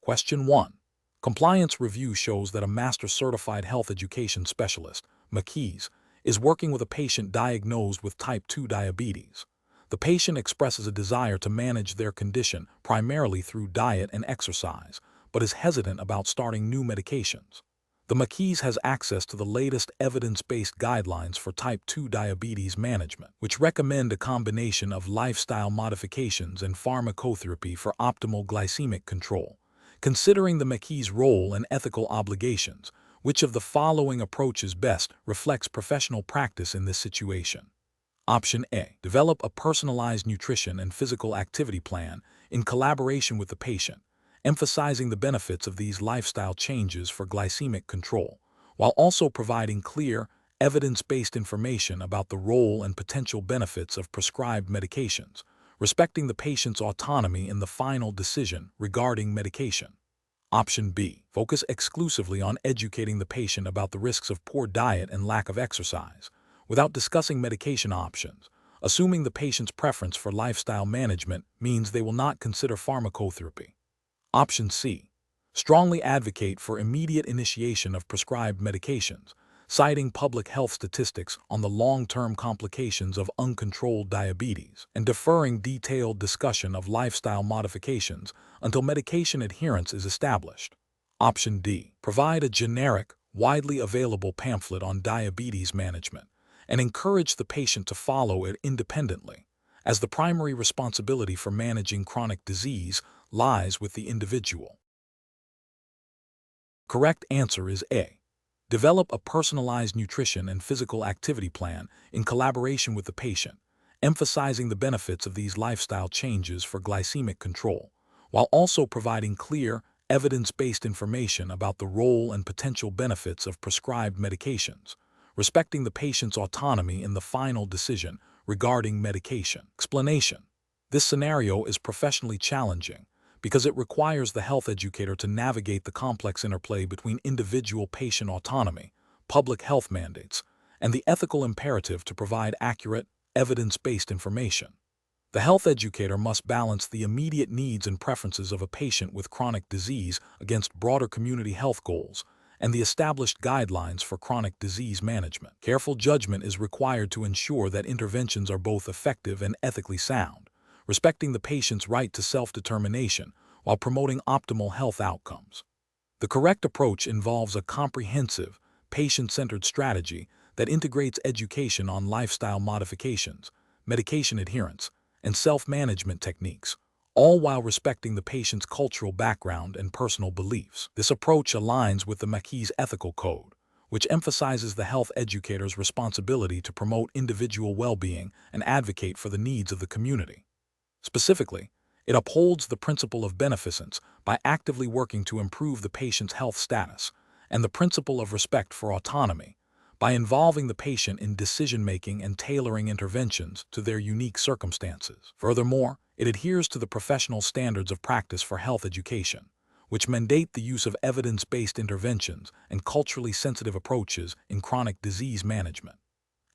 Question 1. Compliance review shows that a Master Certified Health Education Specialist, MCHES, is working with a patient diagnosed with type 2 diabetes. The patient expresses a desire to manage their condition primarily through diet and exercise, but is hesitant about starting new medications. The MCHES has access to the latest evidence-based guidelines for type 2 diabetes management, which recommend a combination of lifestyle modifications and pharmacotherapy for optimal glycemic control. Considering the MCHES' role and ethical obligations, which of the following approaches best reflects professional practice in this situation? Option A. Develop a personalized nutrition and physical activity plan in collaboration with the patient, emphasizing the benefits of these lifestyle changes for glycemic control, while also providing clear, evidence-based information about the role and potential benefits of prescribed medications, respecting the patient's autonomy in the final decision regarding medication. Option B. Focus exclusively on educating the patient about the risks of poor diet and lack of exercise, without discussing medication options, assuming the patient's preference for lifestyle management means they will not consider pharmacotherapy. Option C. Strongly advocate for immediate initiation of prescribed medications, citing public health statistics on the long-term complications of uncontrolled diabetes, and deferring detailed discussion of lifestyle modifications until medication adherence is established. Option D. Provide a generic, widely available pamphlet on diabetes management and encourage the patient to follow it independently, as the primary responsibility for managing chronic disease lies with the individual. Correct answer is A. Develop a personalized nutrition and physical activity plan in collaboration with the patient, emphasizing the benefits of these lifestyle changes for glycemic control, while also providing clear, evidence-based information about the role and potential benefits of prescribed medications, respecting the patient's autonomy in the final decision regarding medication. Explanation. This scenario is professionally challenging because it requires the health educator to navigate the complex interplay between individual patient autonomy, public health mandates, and the ethical imperative to provide accurate, evidence-based information. The health educator must balance the immediate needs and preferences of a patient with chronic disease against broader community health goals and the established guidelines for chronic disease management. Careful judgment is required to ensure that interventions are both effective and ethically sound, respecting the patient's right to self-determination while promoting optimal health outcomes. The correct approach involves a comprehensive, patient-centered strategy that integrates education on lifestyle modifications, medication adherence, and self-management techniques, all while respecting the patient's cultural background and personal beliefs. This approach aligns with the MCHES ethical code, which emphasizes the health educator's responsibility to promote individual well-being and advocate for the needs of the community. Specifically, it upholds the principle of beneficence by actively working to improve the patient's health status, and the principle of respect for autonomy by involving the patient in decision-making and tailoring interventions to their unique circumstances. Furthermore, it adheres to the professional standards of practice for health education, which mandate the use of evidence-based interventions and culturally sensitive approaches in chronic disease management.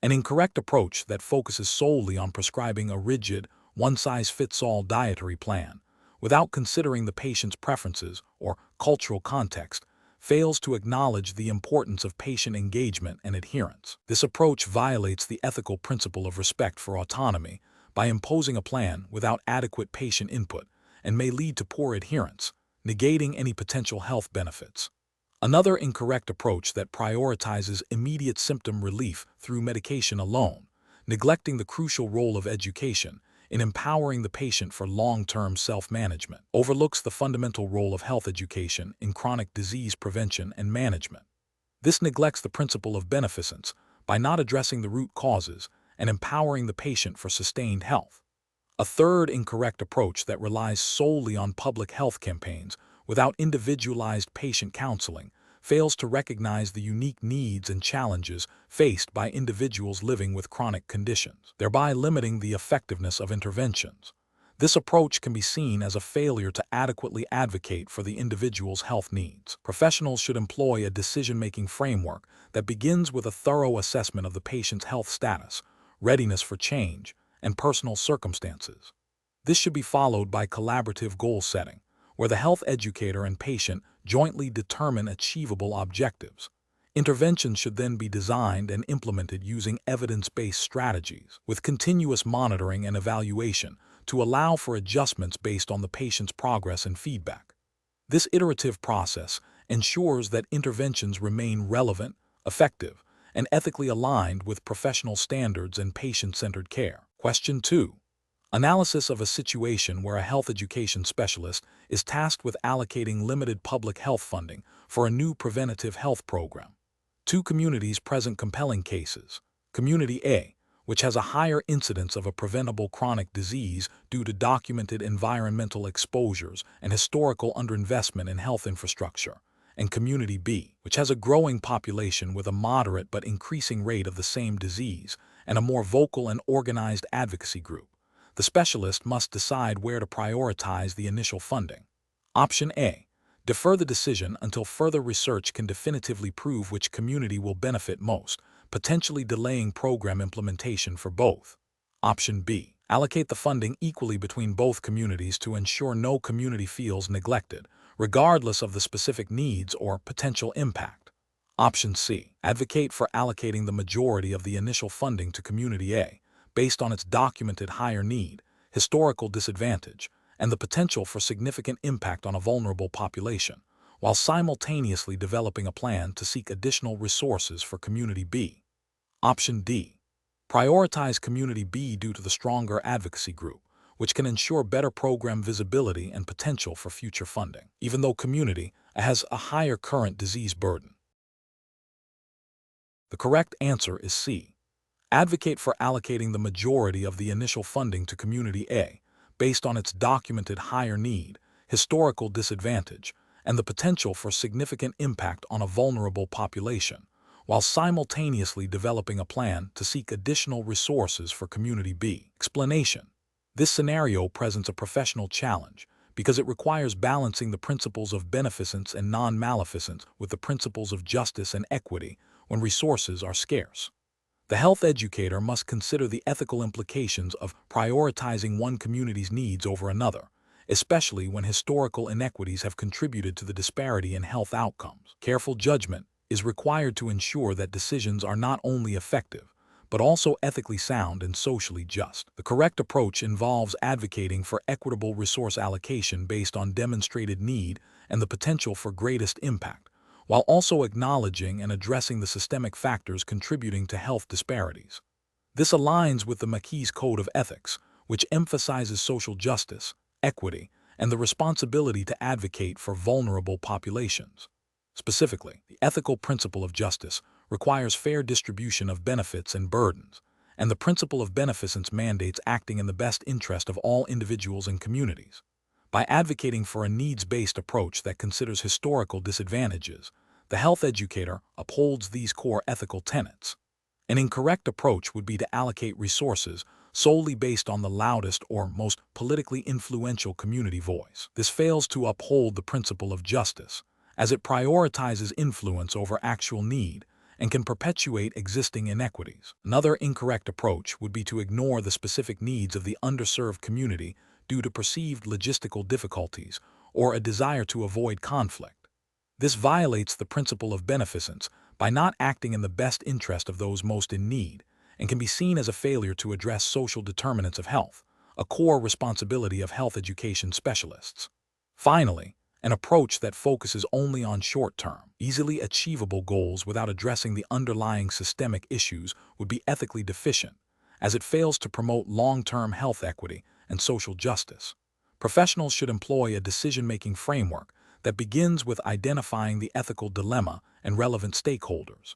An incorrect approach that focuses solely on prescribing a rigid, one-size-fits-all dietary plan, without considering the patient's preferences or cultural context, fails to acknowledge the importance of patient engagement and adherence. This approach violates the ethical principle of respect for autonomy by imposing a plan without adequate patient input and may lead to poor adherence, negating any potential health benefits. Another incorrect approach that prioritizes immediate symptom relief through medication alone, neglecting the crucial role of education in empowering the patient for long-term self-management, overlooks the fundamental role of health education in chronic disease prevention and management. This neglects the principle of beneficence by not addressing the root causes and empowering the patient for sustained health. A third incorrect approach that relies solely on public health campaigns without individualized patient counseling fails to recognize the unique needs and challenges faced by individuals living with chronic conditions, thereby limiting the effectiveness of interventions. This approach can be seen as a failure to adequately advocate for the individual's health needs. Professionals should employ a decision-making framework that begins with a thorough assessment of the patient's health status, readiness for change, and personal circumstances. This should be followed by collaborative goal setting, where the health educator and patient jointly determine achievable objectives. Interventions should then be designed and implemented using evidence-based strategies, with continuous monitoring and evaluation to allow for adjustments based on the patient's progress and feedback. This iterative process ensures that interventions remain relevant, effective, and ethically aligned with professional standards and patient-centered care. Question 2. Analysis of a situation where a health education specialist is tasked with allocating limited public health funding for a new preventative health program. Two communities present compelling cases. Community A, which has a higher incidence of a preventable chronic disease due to documented environmental exposures and historical underinvestment in health infrastructure, and Community B, which has a growing population with a moderate but increasing rate of the same disease and a more vocal and organized advocacy group. The specialist must decide where to prioritize the initial funding. Option A. Defer the decision until further research can definitively prove which community will benefit most, potentially delaying program implementation for both. Option B. Allocate the funding equally between both communities to ensure no community feels neglected, regardless of the specific needs or potential impact. Option C. Advocate for allocating the majority of the initial funding to Community A, based on its documented higher need, historical disadvantage, and the potential for significant impact on a vulnerable population, while simultaneously developing a plan to seek additional resources for Community B. Option D. Prioritize Community B due to the stronger advocacy group, which can ensure better program visibility and potential for future funding, even though Community A has a higher current disease burden. The correct answer is C. Advocate for allocating the majority of the initial funding to Community A, based on its documented higher need, historical disadvantage, and the potential for significant impact on a vulnerable population, while simultaneously developing a plan to seek additional resources for Community B. Explanation. This scenario presents a professional challenge because it requires balancing the principles of beneficence and non-maleficence with the principles of justice and equity when resources are scarce. The health educator must consider the ethical implications of prioritizing one community's needs over another, especially when historical inequities have contributed to the disparity in health outcomes. Careful judgment is required to ensure that decisions are not only effective, but also ethically sound and socially just. The correct approach involves advocating for equitable resource allocation based on demonstrated need and the potential for greatest impact, while also acknowledging and addressing the systemic factors contributing to health disparities. This aligns with the MCHES Code of Ethics, which emphasizes social justice, equity, and the responsibility to advocate for vulnerable populations. Specifically, the ethical principle of justice requires fair distribution of benefits and burdens, and the principle of beneficence mandates acting in the best interest of all individuals and communities. By advocating for a needs-based approach that considers historical disadvantages, the health educator upholds these core ethical tenets. An incorrect approach would be to allocate resources solely based on the loudest or most politically influential community voice. This fails to uphold the principle of justice, as it prioritizes influence over actual need and can perpetuate existing inequities. Another incorrect approach would be to ignore the specific needs of the underserved community due to perceived logistical difficulties or a desire to avoid conflict. This violates the principle of beneficence by not acting in the best interest of those most in need, and can be seen as a failure to address social determinants of health, a core responsibility of health education specialists. Finally, an approach that focuses only on short-term, easily achievable goals without addressing the underlying systemic issues would be ethically deficient, as it fails to promote long-term health equity and social justice. Professionals should employ a decision-making framework that begins with identifying the ethical dilemma and relevant stakeholders.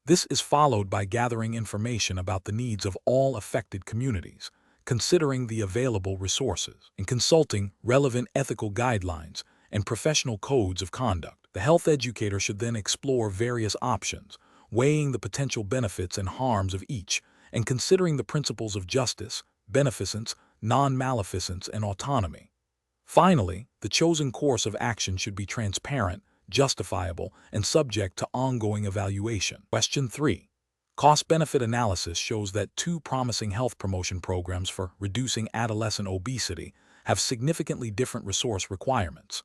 This is followed by gathering information about the needs of all affected communities, considering the available resources, and consulting relevant ethical guidelines and professional codes of conduct. The health educator should then explore various options, weighing the potential benefits and harms of each, and considering the principles of justice, beneficence, non-maleficence, and autonomy. Finally, the chosen course of action should be transparent, justifiable, and subject to ongoing evaluation. Question 3. Cost-benefit analysis shows that two promising health promotion programs for reducing adolescent obesity have significantly different resource requirements.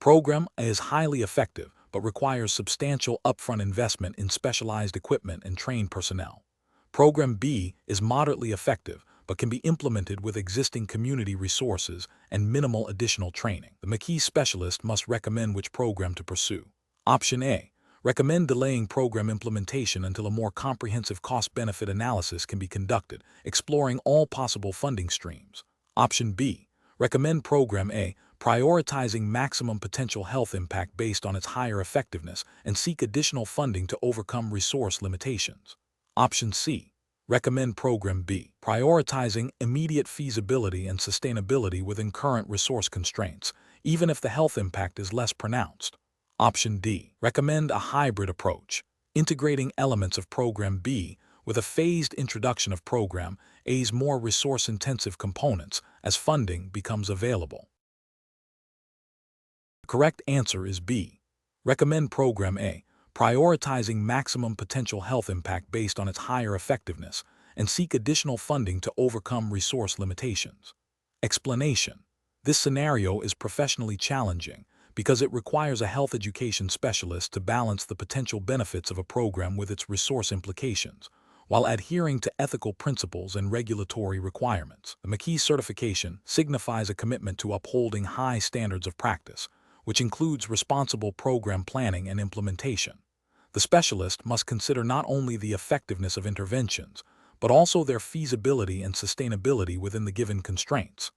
Program A is highly effective but requires substantial upfront investment in specialized equipment and trained personnel. Program B is moderately effective but can be implemented with existing community resources and minimal additional training. The MCHES specialist must recommend which program to pursue. Option A. Recommend delaying program implementation until a more comprehensive cost-benefit analysis can be conducted, exploring all possible funding streams. Option B. Recommend Program A, prioritizing maximum potential health impact based on its higher effectiveness, and seek additional funding to overcome resource limitations. Option C. Recommend Program B, prioritizing immediate feasibility and sustainability within current resource constraints, even if the health impact is less pronounced. Option D. Recommend a hybrid approach, integrating elements of Program B with a phased introduction of Program A's more resource-intensive components as funding becomes available. The correct answer is B. Recommend Program A, prioritizing maximum potential health impact based on its higher effectiveness, and seek additional funding to overcome resource limitations. Explanation: this scenario is professionally challenging because it requires a health education specialist to balance the potential benefits of a program with its resource implications, while adhering to ethical principles and regulatory requirements. The MCHES certification signifies a commitment to upholding high standards of practice, which includes responsible program planning and implementation. The specialist must consider not only the effectiveness of interventions, but also their feasibility and sustainability within the given constraints.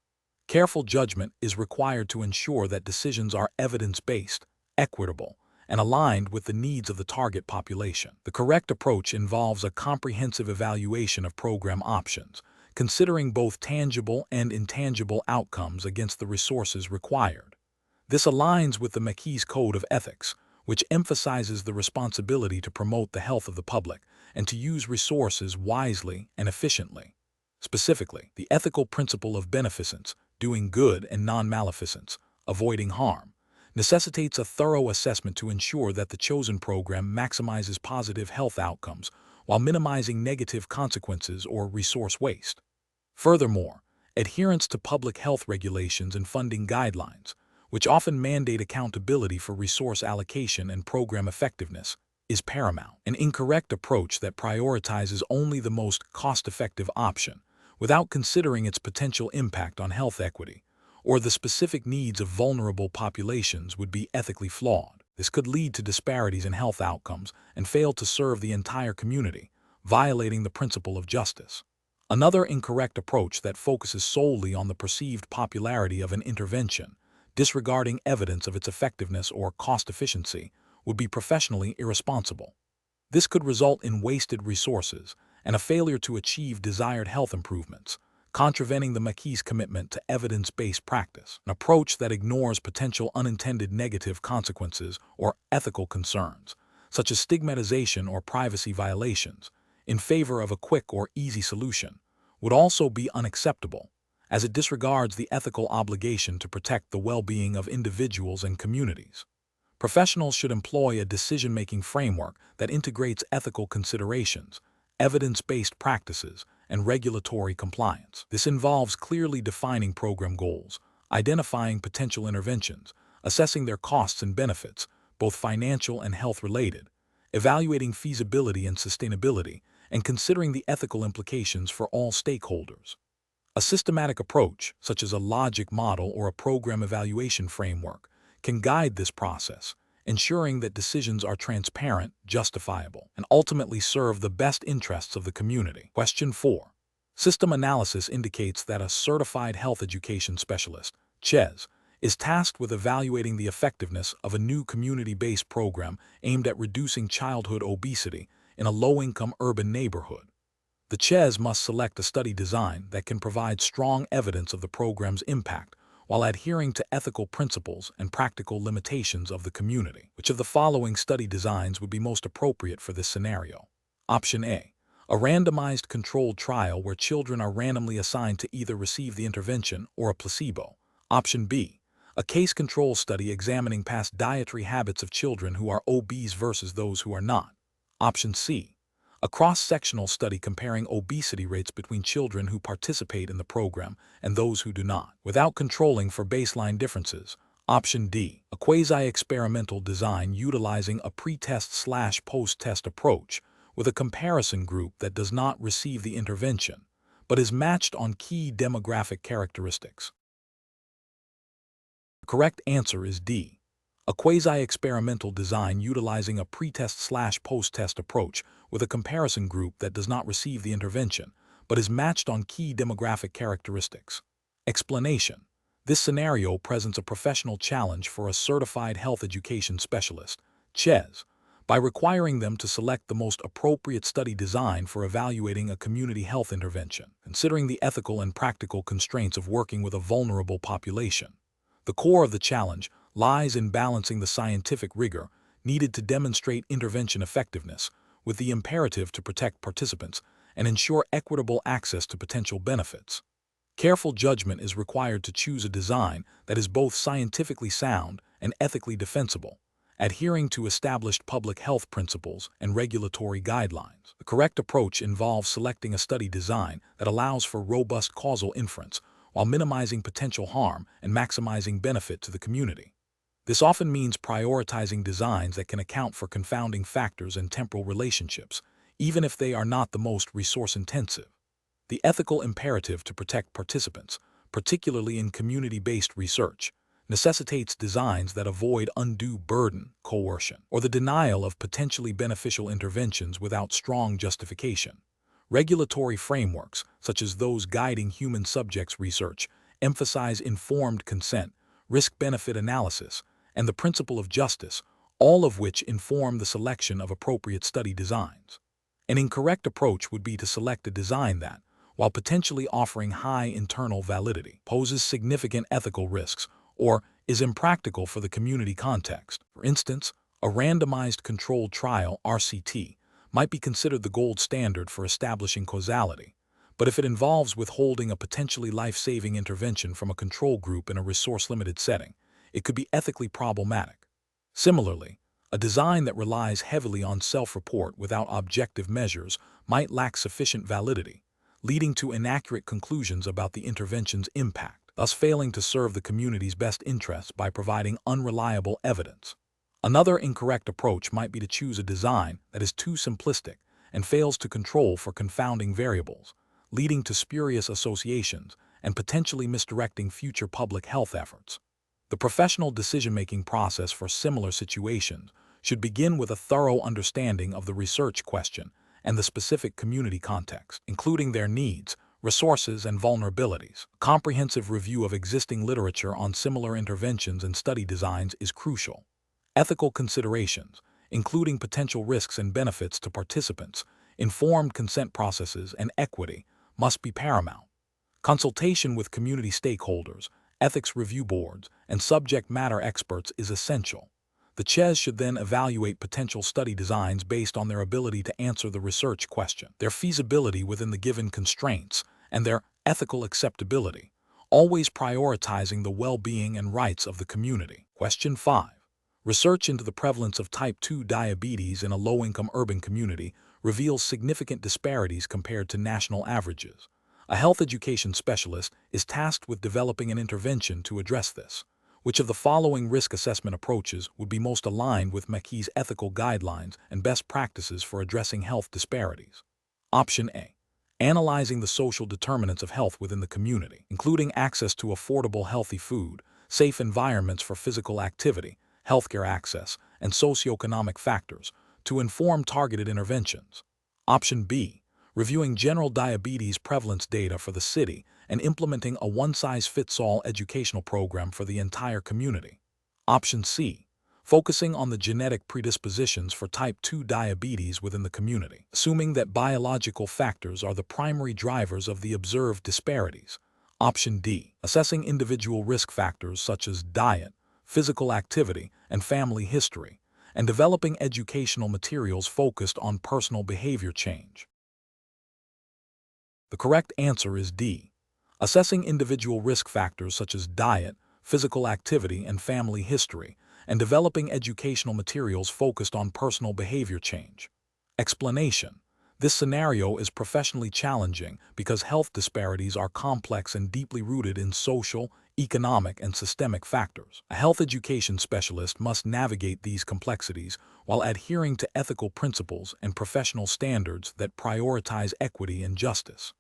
Careful judgment is required to ensure that decisions are evidence-based, equitable, and aligned with the needs of the target population. The correct approach involves a comprehensive evaluation of program options, considering both tangible and intangible outcomes against the resources required. This aligns with the MCHES Code of Ethics, which emphasizes the responsibility to promote the health of the public and to use resources wisely and efficiently. Specifically, the ethical principle of beneficence, doing good and non-maleficence, avoiding harm, necessitates a thorough assessment to ensure that the chosen program maximizes positive health outcomes while minimizing negative consequences or resource waste. Furthermore, adherence to public health regulations and funding guidelines, which often mandate accountability for resource allocation and program effectiveness, is paramount. An incorrect approach that prioritizes only the most cost-effective option, without considering its potential impact on health equity or the specific needs of vulnerable populations, would be ethically flawed. This could lead to disparities in health outcomes and fail to serve the entire community, violating the principle of justice. Another incorrect approach that focuses solely on the perceived popularity of an intervention, disregarding evidence of its effectiveness or cost efficiency, would be professionally irresponsible. This could result in wasted resources and a failure to achieve desired health improvements, contravening the MCHES commitment to evidence-based practice. An approach that ignores potential unintended negative consequences or ethical concerns, such as stigmatization or privacy violations, in favor of a quick or easy solution, would also be unacceptable, as it disregards the ethical obligation to protect the well-being of individuals and communities. Professionals should employ a decision-making framework that integrates ethical considerations, evidence-based practices, and regulatory compliance. This involves clearly defining program goals, identifying potential interventions, assessing their costs and benefits, both financial and health-related, evaluating feasibility and sustainability, and considering the ethical implications for all stakeholders. A systematic approach, such as a logic model or a program evaluation framework, can guide this process, ensuring that decisions are transparent, justifiable, and ultimately serve the best interests of the community. Question 4. System analysis indicates that a certified health education specialist, MCHES, is tasked with evaluating the effectiveness of a new community-based program aimed at reducing childhood obesity in a low-income urban neighborhood. The MCHES must select a study design that can provide strong evidence of the program's impact while adhering to ethical principles and practical limitations of the community. Which of the following study designs would be most appropriate for this scenario? Option A. A randomized controlled trial where children are randomly assigned to either receive the intervention or a placebo. Option B. A case control study examining past dietary habits of children who are obese versus those who are not. Option C. A cross-sectional study comparing obesity rates between children who participate in the program and those who do not, without controlling for baseline differences. Option D, a quasi-experimental design utilizing a pre-test/post-test approach with a comparison group that does not receive the intervention, but is matched on key demographic characteristics. The correct answer is D, a quasi-experimental design utilizing a pre-test/post-test approach with a comparison group that does not receive the intervention, but is matched on key demographic characteristics. Explanation. This scenario presents a professional challenge for a certified health education specialist, MCHES, by requiring them to select the most appropriate study design for evaluating a community health intervention, considering the ethical and practical constraints of working with a vulnerable population. The core of the challenge lies in balancing the scientific rigor needed to demonstrate intervention effectiveness with the imperative to protect participants and ensure equitable access to potential benefits. Careful judgment is required to choose a design that is both scientifically sound and ethically defensible, adhering to established public health principles and regulatory guidelines. The correct approach involves selecting a study design that allows for robust causal inference while minimizing potential harm and maximizing benefit to the community. This often means prioritizing designs that can account for confounding factors and temporal relationships, even if they are not the most resource-intensive. The ethical imperative to protect participants, particularly in community-based research, necessitates designs that avoid undue burden, coercion, or the denial of potentially beneficial interventions without strong justification. Regulatory frameworks, such as those guiding human subjects research, emphasize informed consent, risk-benefit analysis, and the principle of justice, all of which inform the selection of appropriate study designs. An incorrect approach would be to select a design that, while potentially offering high internal validity, poses significant ethical risks or is impractical for the community context. For instance, a randomized controlled trial (RCT) might be considered the gold standard for establishing causality, but if it involves withholding a potentially life-saving intervention from a control group in a resource-limited setting, it could be ethically problematic. Similarly, a design that relies heavily on self-report without objective measures might lack sufficient validity, leading to inaccurate conclusions about the intervention's impact, thus failing to serve the community's best interests by providing unreliable evidence. Another incorrect approach might be to choose a design that is too simplistic and fails to control for confounding variables, leading to spurious associations and potentially misdirecting future public health efforts. The professional decision-making process for similar situations should begin with a thorough understanding of the research question and the specific community context, including their needs, resources, and vulnerabilities. A comprehensive review of existing literature on similar interventions and study designs is crucial. Ethical considerations, including potential risks and benefits to participants, informed consent processes, and equity, must be paramount. Consultation with community stakeholders, ethics review boards, and subject matter experts is essential. The MCHES should then evaluate potential study designs based on their ability to answer the research question, their feasibility within the given constraints, and their ethical acceptability, always prioritizing the well-being and rights of the community. Question 5. Research into the prevalence of type 2 diabetes in a low-income urban community reveals significant disparities compared to national averages. A health education specialist is tasked with developing an intervention to address this. Which of the following risk assessment approaches would be most aligned with MCHES ethical guidelines and best practices for addressing health disparities? Option A. Analyzing the social determinants of health within the community, including access to affordable healthy food, safe environments for physical activity, healthcare access, and socioeconomic factors, to inform targeted interventions. Option B. Reviewing general diabetes prevalence data for the city and implementing a one-size-fits-all educational program for the entire community. Option C. Focusing on the genetic predispositions for type 2 diabetes within the community, assuming that biological factors are the primary drivers of the observed disparities. Option D. Assessing individual risk factors such as diet, physical activity, and family history, and developing educational materials focused on personal behavior change. The correct answer is D. Assessing individual risk factors such as diet, physical activity, and family history, and developing educational materials focused on personal behavior change. Explanation. This scenario is professionally challenging because health disparities are complex and deeply rooted in social, economic, and systemic factors. A health education specialist must navigate these complexities while adhering to ethical principles and professional standards that prioritize equity and justice.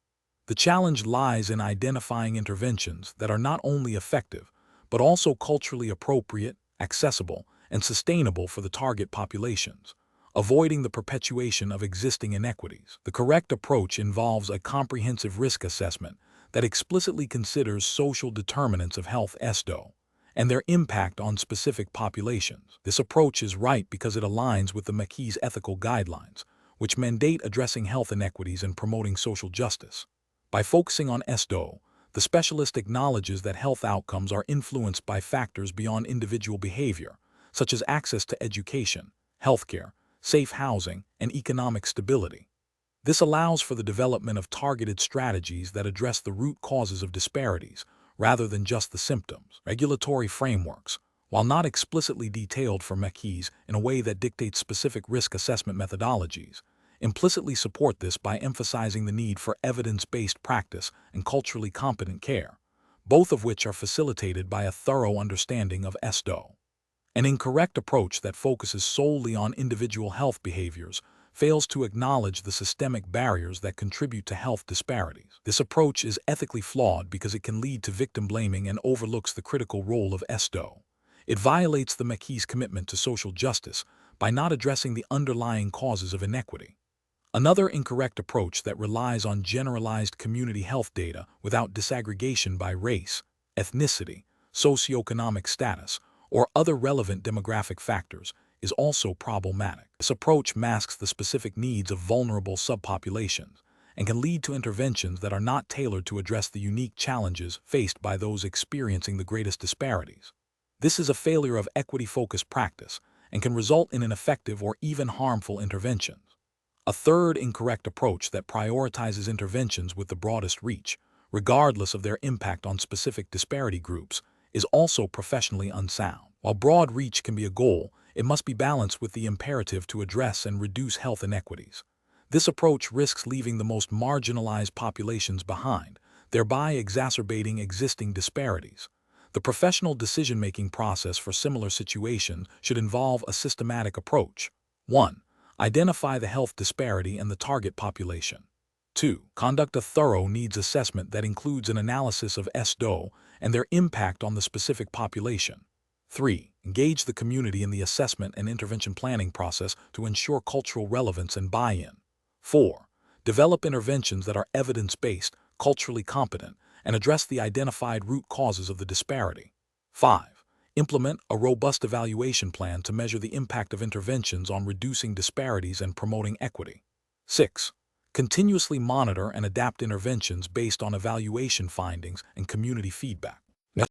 The challenge lies in identifying interventions that are not only effective, but also culturally appropriate, accessible, and sustainable for the target populations, avoiding the perpetuation of existing inequities. The correct approach involves a comprehensive risk assessment that explicitly considers social determinants of health (ESDO) and their impact on specific populations. This approach is right because it aligns with the MCHES ethical guidelines, which mandate addressing health inequities and promoting social justice. By focusing on ESDO, the specialist acknowledges that health outcomes are influenced by factors beyond individual behavior, such as access to education, healthcare, safe housing, and economic stability. This allows for the development of targeted strategies that address the root causes of disparities, rather than just the symptoms. Regulatory frameworks, while not explicitly detailed for MCHES in a way that dictates specific risk assessment methodologies, implicitly support this by emphasizing the need for evidence-based practice and culturally competent care, both of which are facilitated by a thorough understanding of ESDO. An incorrect approach that focuses solely on individual health behaviors fails to acknowledge the systemic barriers that contribute to health disparities. This approach is ethically flawed because it can lead to victim blaming and overlooks the critical role of ESDO. It violates the MCHES commitment to social justice by not addressing the underlying causes of inequity. Another incorrect approach that relies on generalized community health data without disaggregation by race, ethnicity, socioeconomic status, or other relevant demographic factors is also problematic. This approach masks the specific needs of vulnerable subpopulations and can lead to interventions that are not tailored to address the unique challenges faced by those experiencing the greatest disparities. This is a failure of equity-focused practice and can result in ineffective or even harmful interventions. A third incorrect approach that prioritizes interventions with the broadest reach, regardless of their impact on specific disparity groups, is also professionally unsound. While broad reach can be a goal, it must be balanced with the imperative to address and reduce health inequities. This approach risks leaving the most marginalized populations behind, thereby exacerbating existing disparities. The professional decision-making process for similar situations should involve a systematic approach. 1. Identify the health disparity and the target population. 2. Conduct a thorough needs assessment that includes an analysis of ESDO and their impact on the specific population. 3. Engage the community in the assessment and intervention planning process to ensure cultural relevance and buy-in. 4. Develop interventions that are evidence-based, culturally competent, and address the identified root causes of the disparity. 5. Implement a robust evaluation plan to measure the impact of interventions on reducing disparities and promoting equity. 6. Continuously monitor and adapt interventions based on evaluation findings and community feedback.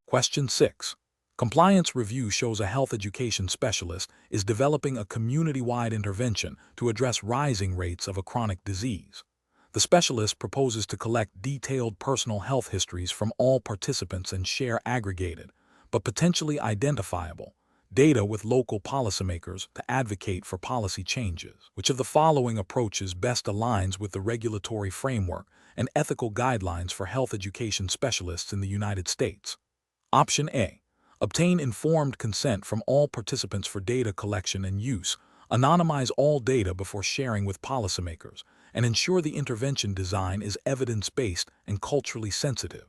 Question 6. Compliance review shows a health education specialist is developing a community-wide intervention to address rising rates of a chronic disease. The specialist proposes to collect detailed personal health histories from all participants and share aggregated, but potentially identifiable, data with local policymakers to advocate for policy changes. Which of the following approaches best aligns with the regulatory framework and ethical guidelines for health education specialists in the United States? Option A. Obtain informed consent from all participants for data collection and use, anonymize all data before sharing with policymakers, and ensure the intervention design is evidence-based and culturally sensitive.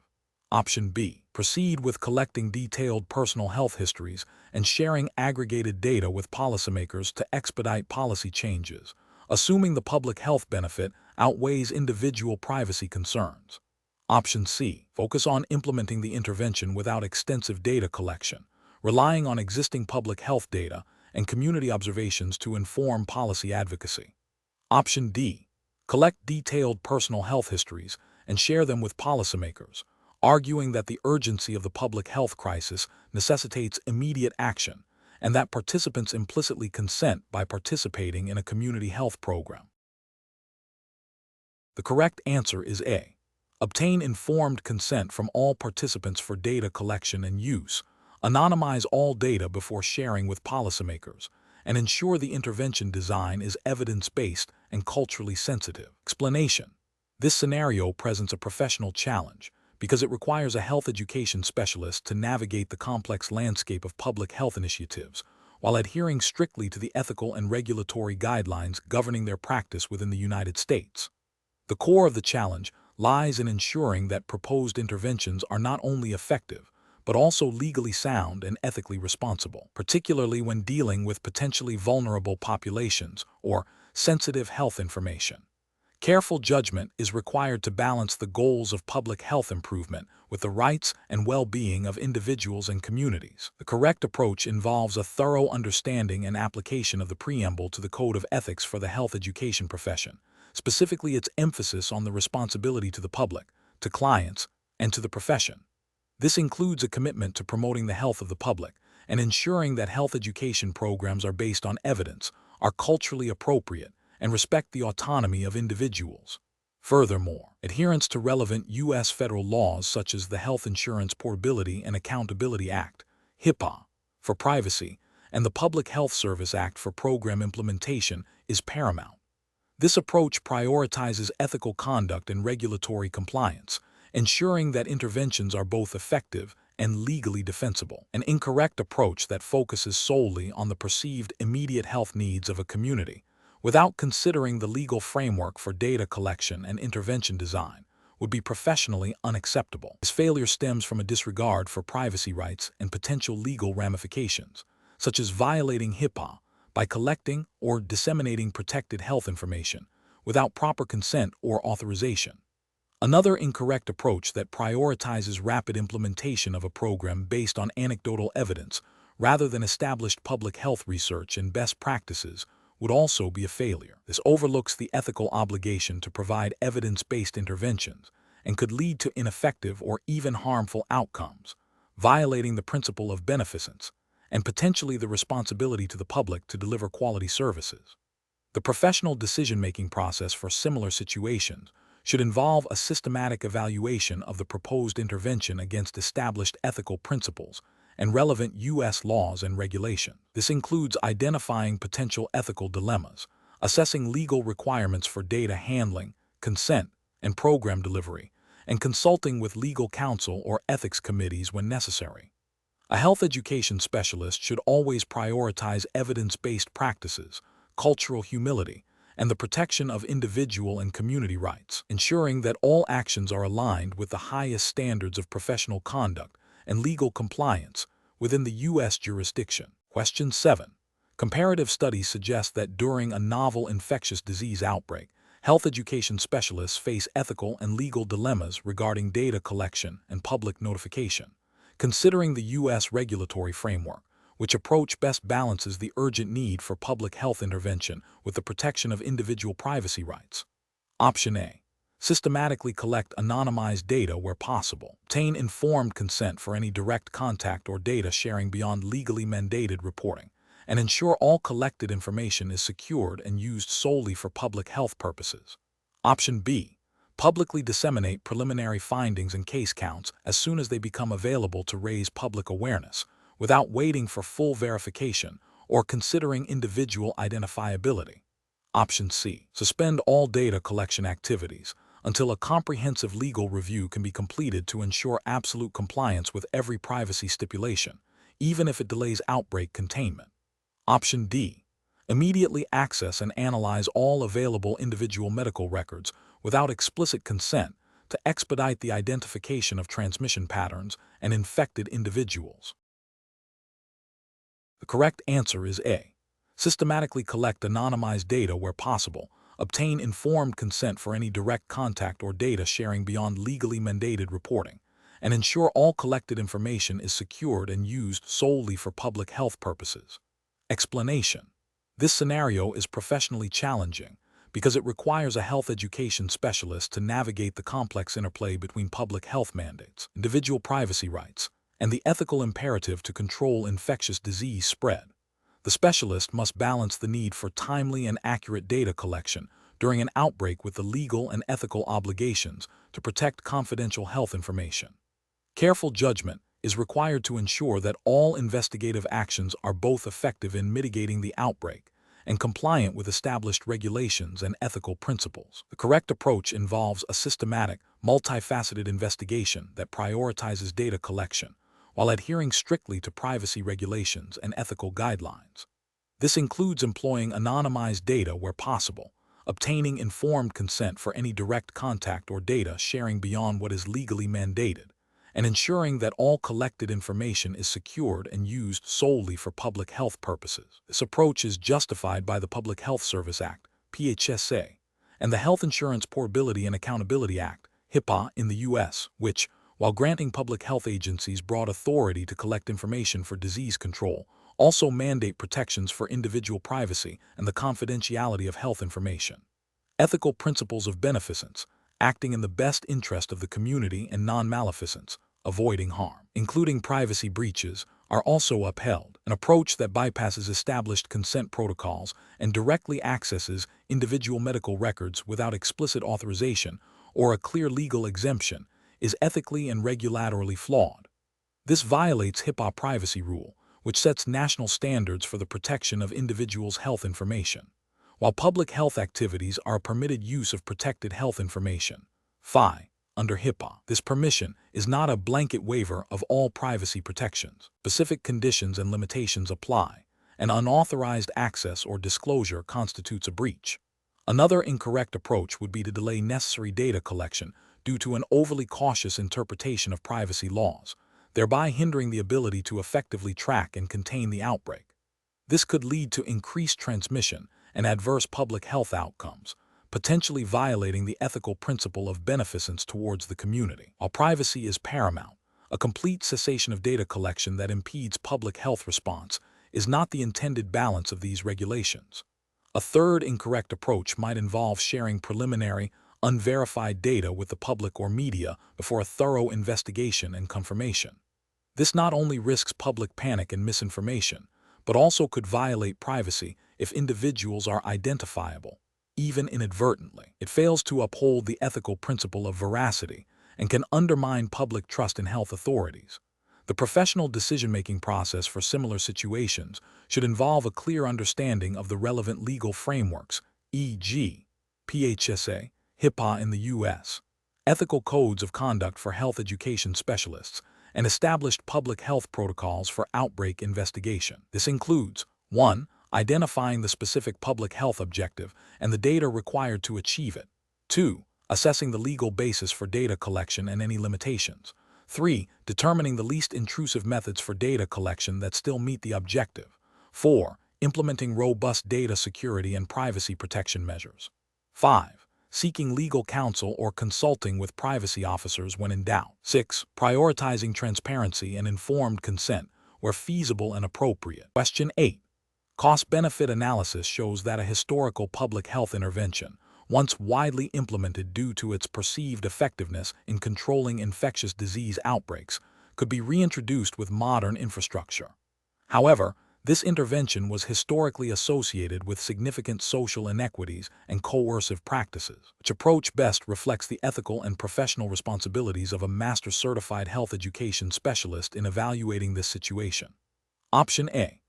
Option B. Proceed with collecting detailed personal health histories and sharing aggregated data with policymakers to expedite policy changes, assuming the public health benefit outweighs individual privacy concerns. Option C. Focus on implementing the intervention without extensive data collection, relying on existing public health data and community observations to inform policy advocacy. Option D. Collect detailed personal health histories and share them with policymakers, arguing that the urgency of the public health crisis necessitates immediate action and that participants implicitly consent by participating in a community health program. The correct answer is A. Obtain informed consent from all participants for data collection and use, anonymize all data before sharing with policymakers, and ensure the intervention design is evidence-based and culturally sensitive. Explanation. This scenario presents a professional challenge because it requires a health education specialist to navigate the complex landscape of public health initiatives, while adhering strictly to the ethical and regulatory guidelines governing their practice within the United States. The core of the challenge lies in ensuring that proposed interventions are not only effective, but also legally sound and ethically responsible, particularly when dealing with potentially vulnerable populations or sensitive health information. Careful judgment is required to balance the goals of public health improvement with the rights and well-being of individuals and communities. The correct approach involves a thorough understanding and application of the preamble to the Code of Ethics for the health education profession, specifically its emphasis on the responsibility to the public, to clients, and to the profession. This includes a commitment to promoting the health of the public and ensuring that health education programs are based on evidence, are culturally appropriate, and respect the autonomy of individuals. Furthermore, adherence to relevant U.S. federal laws such as the Health Insurance Portability and Accountability Act, HIPAA, for privacy, and the Public Health Service Act for program implementation is paramount. This approach prioritizes ethical conduct and regulatory compliance, ensuring that interventions are both effective and legally defensible. An incorrect approach that focuses solely on the perceived immediate health needs of a community, without considering the legal framework for data collection and intervention design, would be professionally unacceptable. This failure stems from a disregard for privacy rights and potential legal ramifications, such as violating HIPAA by collecting or disseminating protected health information without proper consent or authorization. Another incorrect approach that prioritizes rapid implementation of a program based on anecdotal evidence rather than established public health research and best practices would also be a failure. This overlooks the ethical obligation to provide evidence-based interventions and could lead to ineffective or even harmful outcomes, violating the principle of beneficence and potentially the responsibility to the public to deliver quality services. The professional decision-making process for similar situations should involve a systematic evaluation of the proposed intervention against established ethical principles and relevant U.S. laws and regulations. This includes identifying potential ethical dilemmas, assessing legal requirements for data handling, consent, and program delivery, and consulting with legal counsel or ethics committees when necessary. A health education specialist should always prioritize evidence-based practices, cultural humility, and the protection of individual and community rights, ensuring that all actions are aligned with the highest standards of professional conduct and legal compliance within the U.S. jurisdiction. Question 7. Comparative studies suggest that during a novel infectious disease outbreak, health education specialists face ethical and legal dilemmas regarding data collection and public notification. Considering the U.S. regulatory framework, which approach best balances the urgent need for public health intervention with the protection of individual privacy rights. Option A. Systematically collect anonymized data where possible. Obtain informed consent for any direct contact or data sharing beyond legally mandated reporting, and ensure all collected information is secured and used solely for public health purposes. Option B. Publicly disseminate preliminary findings and case counts as soon as they become available to raise public awareness, without waiting for full verification or considering individual identifiability. Option C. Suspend all data collection activities until a comprehensive legal review can be completed to ensure absolute compliance with every privacy stipulation, even if it delays outbreak containment. Option D. Immediately access and analyze all available individual medical records without explicit consent to expedite the identification of transmission patterns and infected individuals. The correct answer is A. Systematically collect anonymized data where possible, obtain informed consent for any direct contact or data sharing beyond legally mandated reporting, and ensure all collected information is secured and used solely for public health purposes. Explanation. This scenario is professionally challenging because it requires a health education specialist to navigate the complex interplay between public health mandates, individual privacy rights, and the ethical imperative to control infectious disease spread. The specialist must balance the need for timely and accurate data collection during an outbreak with the legal and ethical obligations to protect confidential health information. Careful judgment is required to ensure that all investigative actions are both effective in mitigating the outbreak and compliant with established regulations and ethical principles. The correct approach involves a systematic, multifaceted investigation that prioritizes data collection while adhering strictly to privacy regulations and ethical guidelines. This includes employing anonymized data where possible, obtaining informed consent for any direct contact or data sharing beyond what is legally mandated, and ensuring that all collected information is secured and used solely for public health purposes. This approach is justified by the Public Health Service Act, PHSA, and the Health Insurance Portability and Accountability Act, HIPAA, in the U.S., which, while granting public health agencies broad authority to collect information for disease control, also mandate protections for individual privacy and the confidentiality of health information. Ethical principles of beneficence, acting in the best interest of the community and non-maleficence, avoiding harm, including privacy breaches, are also upheld, an approach that bypasses established consent protocols and directly accesses individual medical records without explicit authorization or a clear legal exemption is ethically and regulatorily flawed. This violates HIPAA privacy rule, which sets national standards for the protection of individuals' health information, while public health activities are a permitted use of protected health information. Under HIPAA, this permission is not a blanket waiver of all privacy protections. Specific conditions and limitations apply, and unauthorized access or disclosure constitutes a breach. Another incorrect approach would be to delay necessary data collection due to an overly cautious interpretation of privacy laws, thereby hindering the ability to effectively track and contain the outbreak. This could lead to increased transmission and adverse public health outcomes, potentially violating the ethical principle of beneficence towards the community. While privacy is paramount, a complete cessation of data collection that impedes public health response is not the intended balance of these regulations. A third incorrect approach might involve sharing preliminary, unverified data with the public or media before a thorough investigation and confirmation. This not only risks public panic and misinformation, but also could violate privacy if individuals are identifiable, even inadvertently. It fails to uphold the ethical principle of veracity and can undermine public trust in health authorities. The professional decision-making process for similar situations should involve a clear understanding of the relevant legal frameworks, e.g., PHSA, HIPAA in the U.S., ethical codes of conduct for health education specialists, and established public health protocols for outbreak investigation. This includes 1. Identifying the specific public health objective and the data required to achieve it. 2. Assessing the legal basis for data collection and any limitations. 3. Determining the least intrusive methods for data collection that still meet the objective. 4. Implementing robust data security and privacy protection measures. 5. Seeking legal counsel or consulting with privacy officers when in doubt. 6. Prioritizing transparency and informed consent where feasible and appropriate. Question 8. Cost-benefit analysis shows that a historical public health intervention, once widely implemented due to its perceived effectiveness in controlling infectious disease outbreaks, could be reintroduced with modern infrastructure. However, this intervention was historically associated with significant social inequities and coercive practices. Which approach best reflects the ethical and professional responsibilities of a master-certified health education specialist in evaluating this situation? Option A.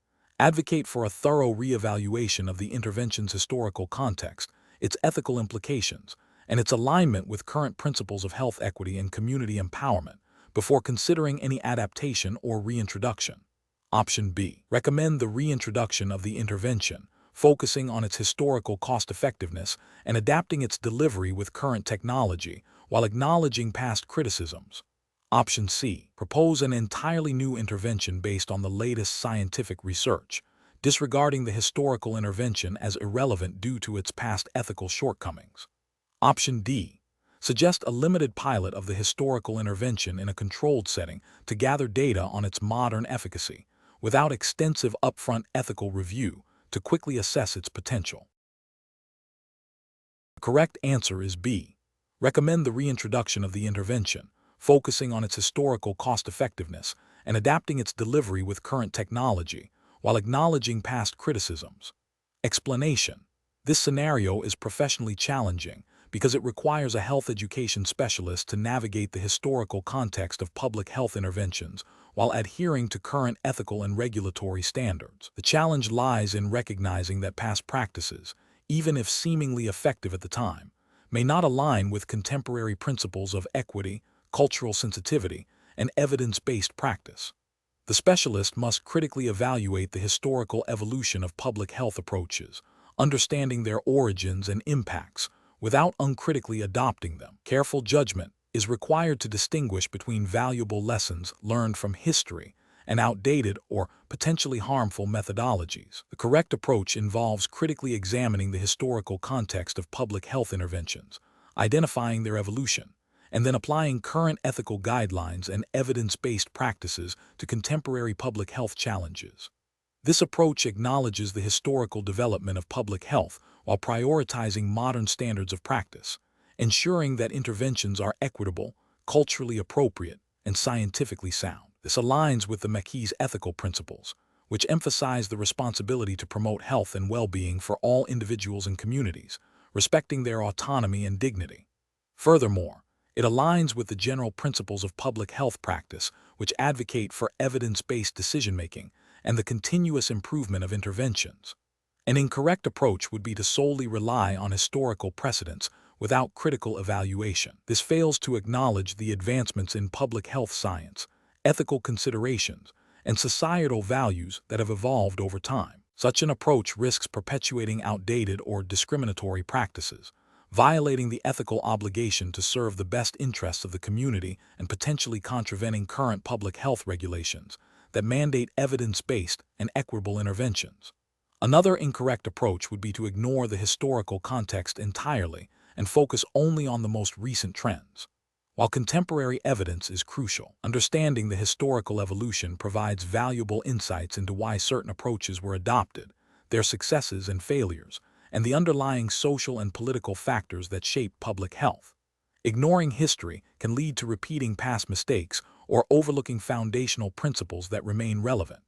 Advocate for a thorough re-evaluation of the intervention's historical context, its ethical implications, and its alignment with current principles of health equity and community empowerment before considering any adaptation or reintroduction. Option B. Recommend the reintroduction of the intervention, focusing on its historical cost-effectiveness and adapting its delivery with current technology while acknowledging past criticisms. Option C. Propose an entirely new intervention based on the latest scientific research, disregarding the historical intervention as irrelevant due to its past ethical shortcomings. Option D. Suggest a limited pilot of the historical intervention in a controlled setting to gather data on its modern efficacy, without extensive upfront ethical review to quickly assess its potential. The correct answer is B. Recommend the reintroduction of the intervention, focusing on its historical cost-effectiveness and adapting its delivery with current technology, while acknowledging past criticisms. Explanation: this scenario is professionally challenging because it requires a health education specialist to navigate the historical context of public health interventions while adhering to current ethical and regulatory standards. The challenge lies in recognizing that past practices, even if seemingly effective at the time, may not align with contemporary principles of equity, cultural sensitivity, and evidence-based practice. The specialist must critically evaluate the historical evolution of public health approaches, understanding their origins and impacts, without uncritically adopting them. Careful judgment is required to distinguish between valuable lessons learned from history and outdated or potentially harmful methodologies. The correct approach involves critically examining the historical context of public health interventions, identifying their evolution, and then applying current ethical guidelines and evidence-based practices to contemporary public health challenges. This approach acknowledges the historical development of public health while prioritizing modern standards of practice, ensuring that interventions are equitable, culturally appropriate, and scientifically sound. This aligns with the MCHES ethical principles, which emphasize the responsibility to promote health and well-being for all individuals and communities, respecting their autonomy and dignity. Furthermore, it aligns with the general principles of public health practice, which advocate for evidence-based decision-making and the continuous improvement of interventions. An incorrect approach would be to solely rely on historical precedents without critical evaluation. This fails to acknowledge the advancements in public health science, ethical considerations, and societal values that have evolved over time. Such an approach risks perpetuating outdated or discriminatory practices, violating the ethical obligation to serve the best interests of the community and potentially contravening current public health regulations that mandate evidence-based and equitable interventions. Another incorrect approach would be to ignore the historical context entirely and focus only on the most recent trends. While contemporary evidence is crucial, understanding the historical evolution provides valuable insights into why certain approaches were adopted, their successes and failures, and the underlying social and political factors that shape public health. Ignoring history can lead to repeating past mistakes or overlooking foundational principles that remain relevant.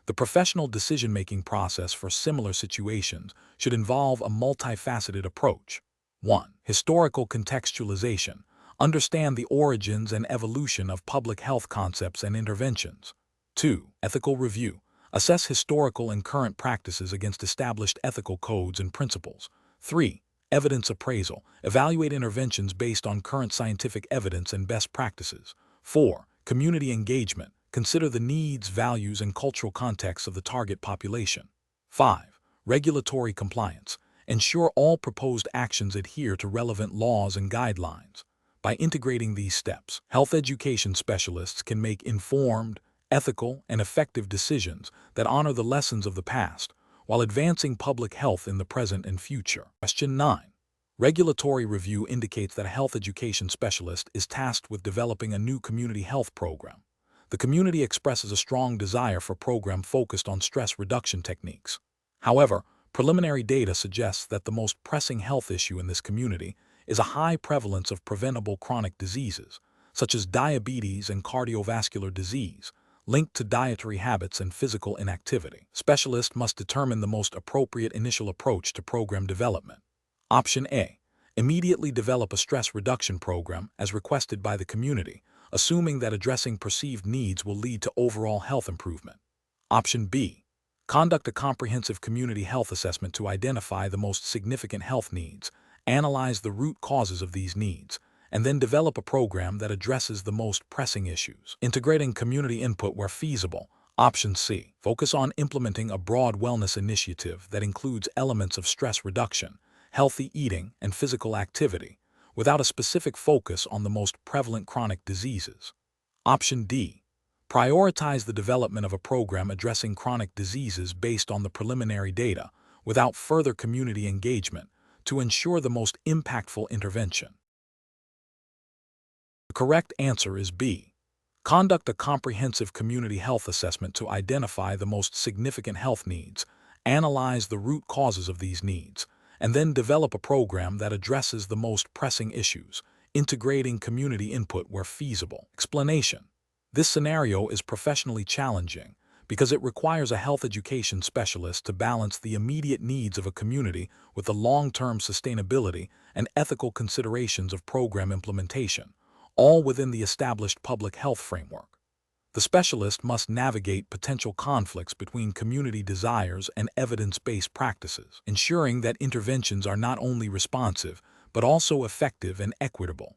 The professional decision-making process for similar situations should involve a multifaceted approach. 1. Historical contextualization. Understand the origins and evolution of public health concepts and interventions. 2. Ethical review. Assess historical and current practices against established ethical codes and principles. 3. Evidence appraisal. Evaluate interventions based on current scientific evidence and best practices. 4. Community engagement. Consider the needs, values, and cultural contexts of the target population. 5. Regulatory compliance. Ensure all proposed actions adhere to relevant laws and guidelines. By integrating these steps, health education specialists can make informed, ethical, and effective decisions that honor the lessons of the past while advancing public health in the present and future. Question 9. Regulatory review indicates that a health education specialist is tasked with developing a new community health program. The community expresses a strong desire for a program focused on stress reduction techniques. However, preliminary data suggests that the most pressing health issue in this community is a high prevalence of preventable chronic diseases, such as diabetes and cardiovascular disease, linked to dietary habits and physical inactivity. Specialists must determine the most appropriate initial approach to program development. Option A. Immediately develop a stress reduction program as requested by the community, assuming that addressing perceived needs will lead to overall health improvement. Option B. Conduct a comprehensive community health assessment to identify the most significant health needs, analyze the root causes of these needs, and then develop a program that addresses the most pressing issues. Integrating community input where feasible. Option C. Focus on implementing a broad wellness initiative that includes elements of stress reduction, healthy eating, and physical activity, without a specific focus on the most prevalent chronic diseases. Option D. Prioritize the development of a program addressing chronic diseases based on the preliminary data, without further community engagement, to ensure the most impactful intervention. The correct answer is B. Conduct a comprehensive community health assessment to identify the most significant health needs, analyze the root causes of these needs, and then develop a program that addresses the most pressing issues, integrating community input where feasible. Explanation. This scenario is professionally challenging because it requires a health education specialist to balance the immediate needs of a community with the long-term sustainability and ethical considerations of program implementation, all within the established public health framework. The specialist must navigate potential conflicts between community desires and evidence-based practices, ensuring that interventions are not only responsive, but also effective and equitable.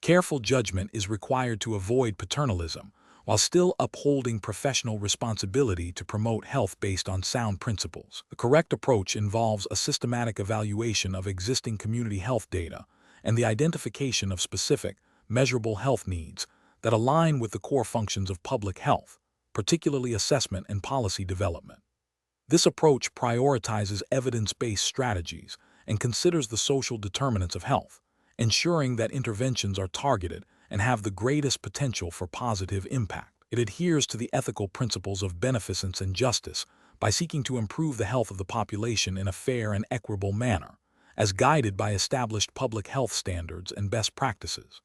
Careful judgment is required to avoid paternalism, while still upholding professional responsibility to promote health based on sound principles. The correct approach involves a systematic evaluation of existing community health data and the identification of specific, measurable health needs that align with the core functions of public health, particularly assessment and policy development. This approach prioritizes evidence-based strategies and considers the social determinants of health, ensuring that interventions are targeted and have the greatest potential for positive impact. It adheres to the ethical principles of beneficence and justice by seeking to improve the health of the population in a fair and equitable manner, as guided by established public health standards and best practices.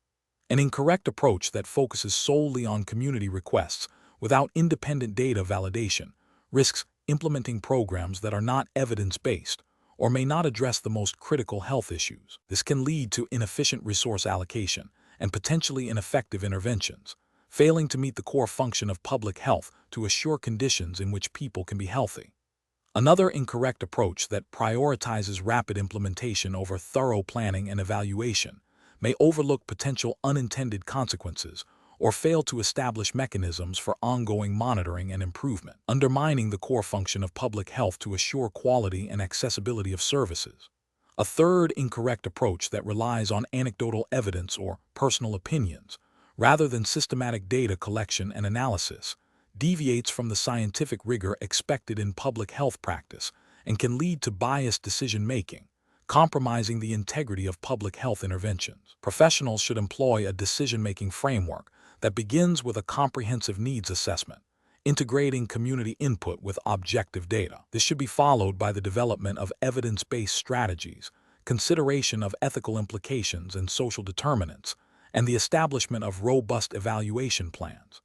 An incorrect approach that focuses solely on community requests without independent data validation risks implementing programs that are not evidence-based or may not address the most critical health issues. This can lead to inefficient resource allocation and potentially ineffective interventions, failing to meet the core function of public health to assure conditions in which people can be healthy. Another incorrect approach that prioritizes rapid implementation over thorough planning and evaluation may overlook potential unintended consequences or fail to establish mechanisms for ongoing monitoring and improvement, undermining the core function of public health to assure quality and accessibility of services. A third incorrect approach that relies on anecdotal evidence or personal opinions, rather than systematic data collection and analysis, deviates from the scientific rigor expected in public health practice and can lead to biased decision-making, compromising the integrity of public health interventions. Professionals should employ a decision-making framework that begins with a comprehensive needs assessment, integrating community input with objective data. This should be followed by the development of evidence-based strategies, consideration of ethical implications and social determinants, and the establishment of robust evaluation plans.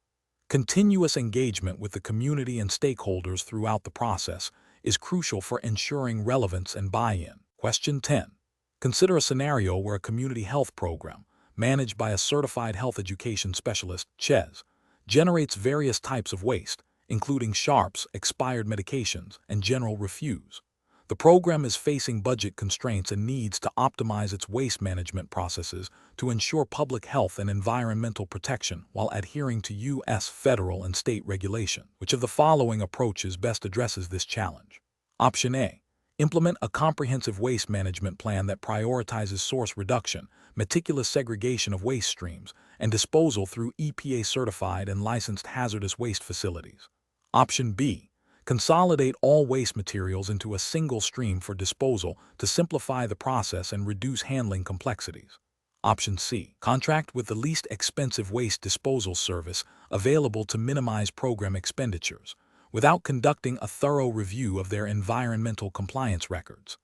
Continuous engagement with the community and stakeholders throughout the process is crucial for ensuring relevance and buy-in. Question 10. Consider a scenario where a community health program, managed by a certified health education specialist, MCHES, generates various types of waste, including sharps, expired medications, and general refuse. The program is facing budget constraints and needs to optimize its waste management processes to ensure public health and environmental protection while adhering to U.S. federal and state regulation. Which of the following approaches best addresses this challenge? Option A. Implement a comprehensive waste management plan that prioritizes source reduction, meticulous segregation of waste streams, and disposal through EPA-certified and licensed hazardous waste facilities. Option B. Consolidate all waste materials into a single stream for disposal to simplify the process and reduce handling complexities. Option C. Contract with the least expensive waste disposal service available to minimize program expenditures, without conducting a thorough review of their environmental compliance records.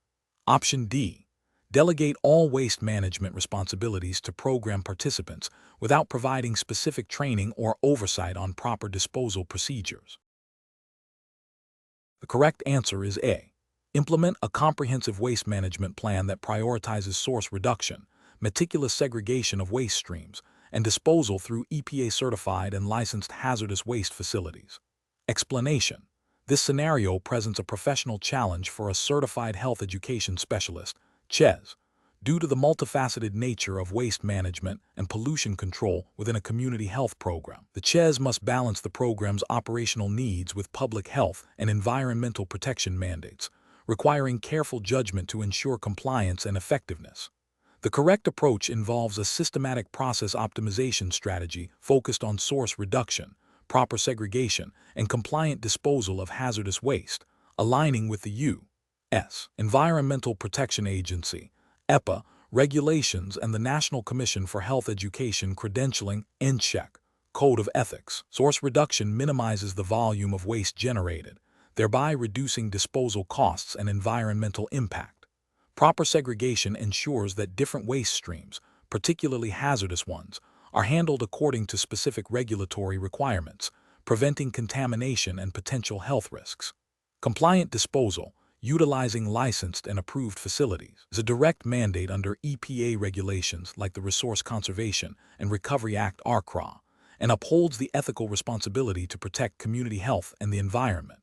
Option D. Delegate all waste management responsibilities to program participants without providing specific training or oversight on proper disposal procedures. The correct answer is A. Implement a comprehensive waste management plan that prioritizes source reduction, meticulous segregation of waste streams, and disposal through EPA-certified and licensed hazardous waste facilities. Explanation. This scenario presents a professional challenge for a certified health education specialist, MCHES, due to the multifaceted nature of waste management and pollution control within a community health program. The MCHES must balance the program's operational needs with public health and environmental protection mandates, requiring careful judgment to ensure compliance and effectiveness. The correct approach involves a systematic process optimization strategy focused on source reduction, proper segregation, and compliant disposal of hazardous waste, aligning with the U.S. Environmental Protection Agency, EPA, regulations and the National Commission for Health Education Credentialing, NCHEC, Code of Ethics. Source reduction minimizes the volume of waste generated, thereby reducing disposal costs and environmental impact. Proper segregation ensures that different waste streams, particularly hazardous ones, are handled according to specific regulatory requirements, preventing contamination and potential health risks. Compliant disposal, utilizing licensed and approved facilities, is a direct mandate under EPA regulations like the Resource Conservation and Recovery Act (RCRA), and upholds the ethical responsibility to protect community health and the environment.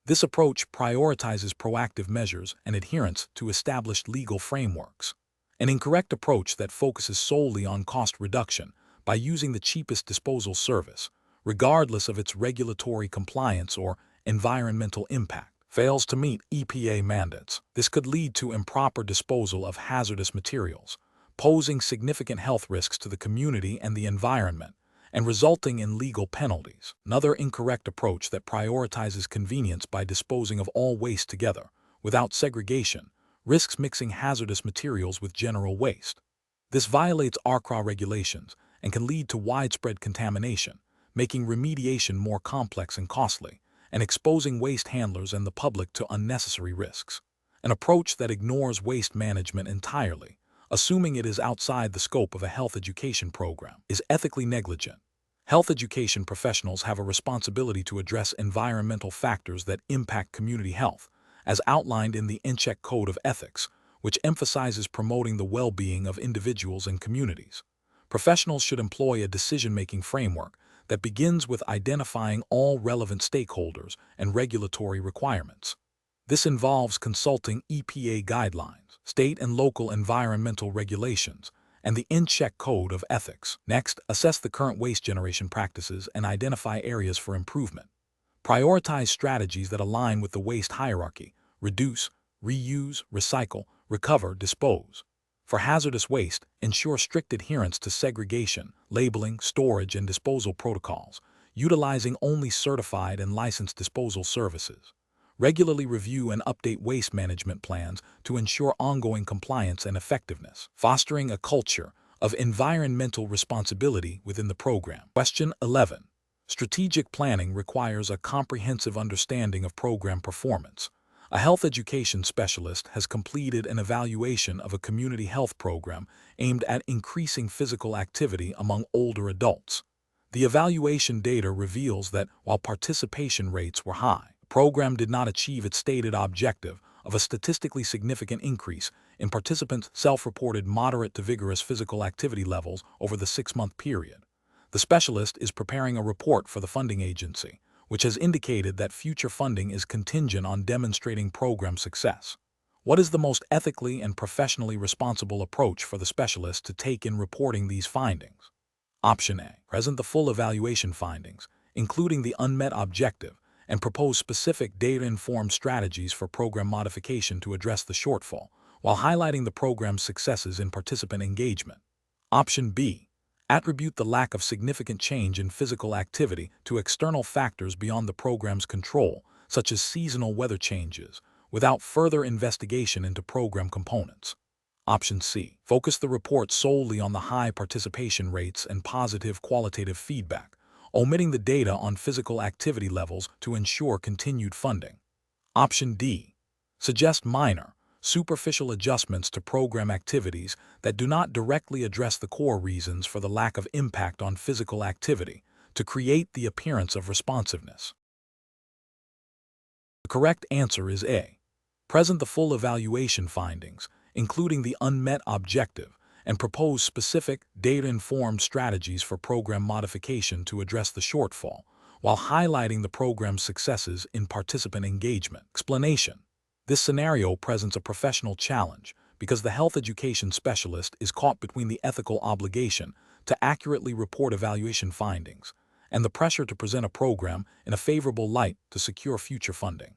This approach prioritizes proactive measures and adherence to established legal frameworks. An incorrect approach that focuses solely on cost reduction by using the cheapest disposal service, regardless of its regulatory compliance or environmental impact, fails to meet EPA mandates. This could lead to improper disposal of hazardous materials, posing significant health risks to the community and the environment, and resulting in legal penalties. Another incorrect approach that prioritizes convenience by disposing of all waste together, without segregation, risks mixing hazardous materials with general waste. This violates RCRA regulations and can lead to widespread contamination, making remediation more complex and costly, and exposing waste handlers and the public to unnecessary risks. An approach that ignores waste management entirely, assuming it is outside the scope of a health education program, is ethically negligent. Health education professionals have a responsibility to address environmental factors that impact community health, as outlined in the MCHES Code of Ethics, which emphasizes promoting the well-being of individuals and communities. Professionals should employ a decision-making framework that begins with identifying all relevant stakeholders and regulatory requirements. This involves consulting EPA guidelines, state and local environmental regulations, and the MCHES Code of Ethics. Next, assess the current waste generation practices and identify areas for improvement. Prioritize strategies that align with the waste hierarchy: reduce, reuse, recycle, recover, dispose. For hazardous waste, ensure strict adherence to segregation, labeling, storage, and disposal protocols, utilizing only certified and licensed disposal services. Regularly review and update waste management plans to ensure ongoing compliance and effectiveness, fostering a culture of environmental responsibility within the program. Question 11. Strategic planning requires a comprehensive understanding of program performance. A health education specialist has completed an evaluation of a community health program aimed at increasing physical activity among older adults. The evaluation data reveals that while participation rates were high, the program did not achieve its stated objective of a statistically significant increase in participants' self-reported moderate to vigorous physical activity levels over the 6-month period. The specialist is preparing a report for the funding agency, which has indicated that future funding is contingent on demonstrating program success. What is the most ethically and professionally responsible approach for the specialist to take in reporting these findings? Option A. Present the full evaluation findings, including the unmet objective, and propose specific data-informed strategies for program modification to address the shortfall, while highlighting the program's successes in participant engagement. Option B. Attribute the lack of significant change in physical activity to external factors beyond the program's control, such as seasonal weather changes, without further investigation into program components. Option C. Focus the report solely on the high participation rates and positive qualitative feedback, omitting the data on physical activity levels to ensure continued funding. Option D. Suggest minor, superficial adjustments to program activities that do not directly address the core reasons for the lack of impact on physical activity to create the appearance of responsiveness. The correct answer is A. Present the full evaluation findings, including the unmet objective, and propose specific, data-informed strategies for program modification to address the shortfall, while highlighting the program's successes in participant engagement. Explanation. This scenario presents a professional challenge because the health education specialist is caught between the ethical obligation to accurately report evaluation findings and the pressure to present a program in a favorable light to secure future funding.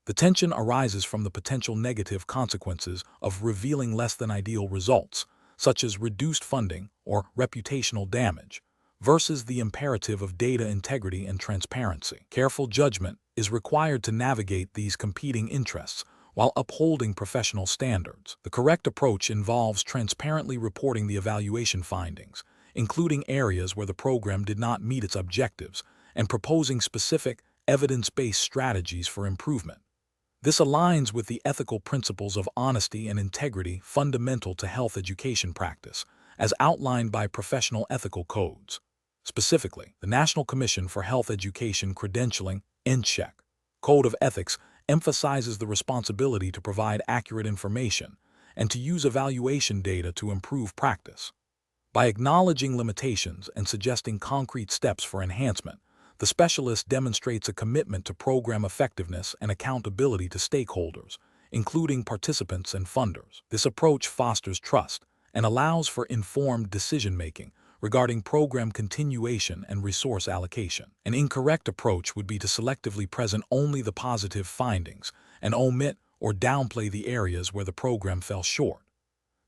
The tension arises from the potential negative consequences of revealing less than ideal results, such as reduced funding or reputational damage, versus the imperative of data integrity and transparency. Careful judgment is required to navigate these competing interests while upholding professional standards. The correct approach involves transparently reporting the evaluation findings, including areas where the program did not meet its objectives, and proposing specific, evidence-based strategies for improvement. This aligns with the ethical principles of honesty and integrity fundamental to health education practice, as outlined by professional ethical codes. Specifically, the National Commission for Health Education Credentialing, NCHEC, Code of Ethics emphasizes the responsibility to provide accurate information and to use evaluation data to improve practice. By acknowledging limitations and suggesting concrete steps for enhancement, the specialist demonstrates a commitment to program effectiveness and accountability to stakeholders, including participants and funders. This approach fosters trust and allows for informed decision-making regarding program continuation and resource allocation. An incorrect approach would be to selectively present only the positive findings and omit or downplay the areas where the program fell short.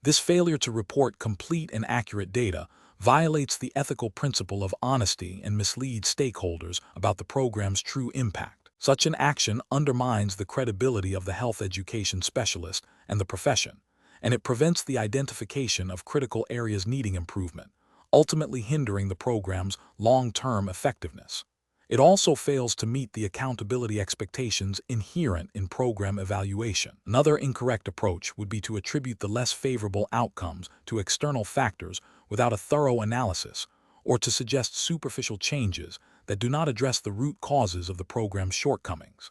This failure to report complete and accurate data violates the ethical principle of honesty and misleads stakeholders about the program's true impact. Such an action undermines the credibility of the health education specialist and the profession, and it prevents the identification of critical areas needing improvement, ultimately hindering the program's long-term effectiveness. It also fails to meet the accountability expectations inherent in program evaluation. Another incorrect approach would be to attribute the less favorable outcomes to external factors without a thorough analysis, or to suggest superficial changes that do not address the root causes of the program's shortcomings.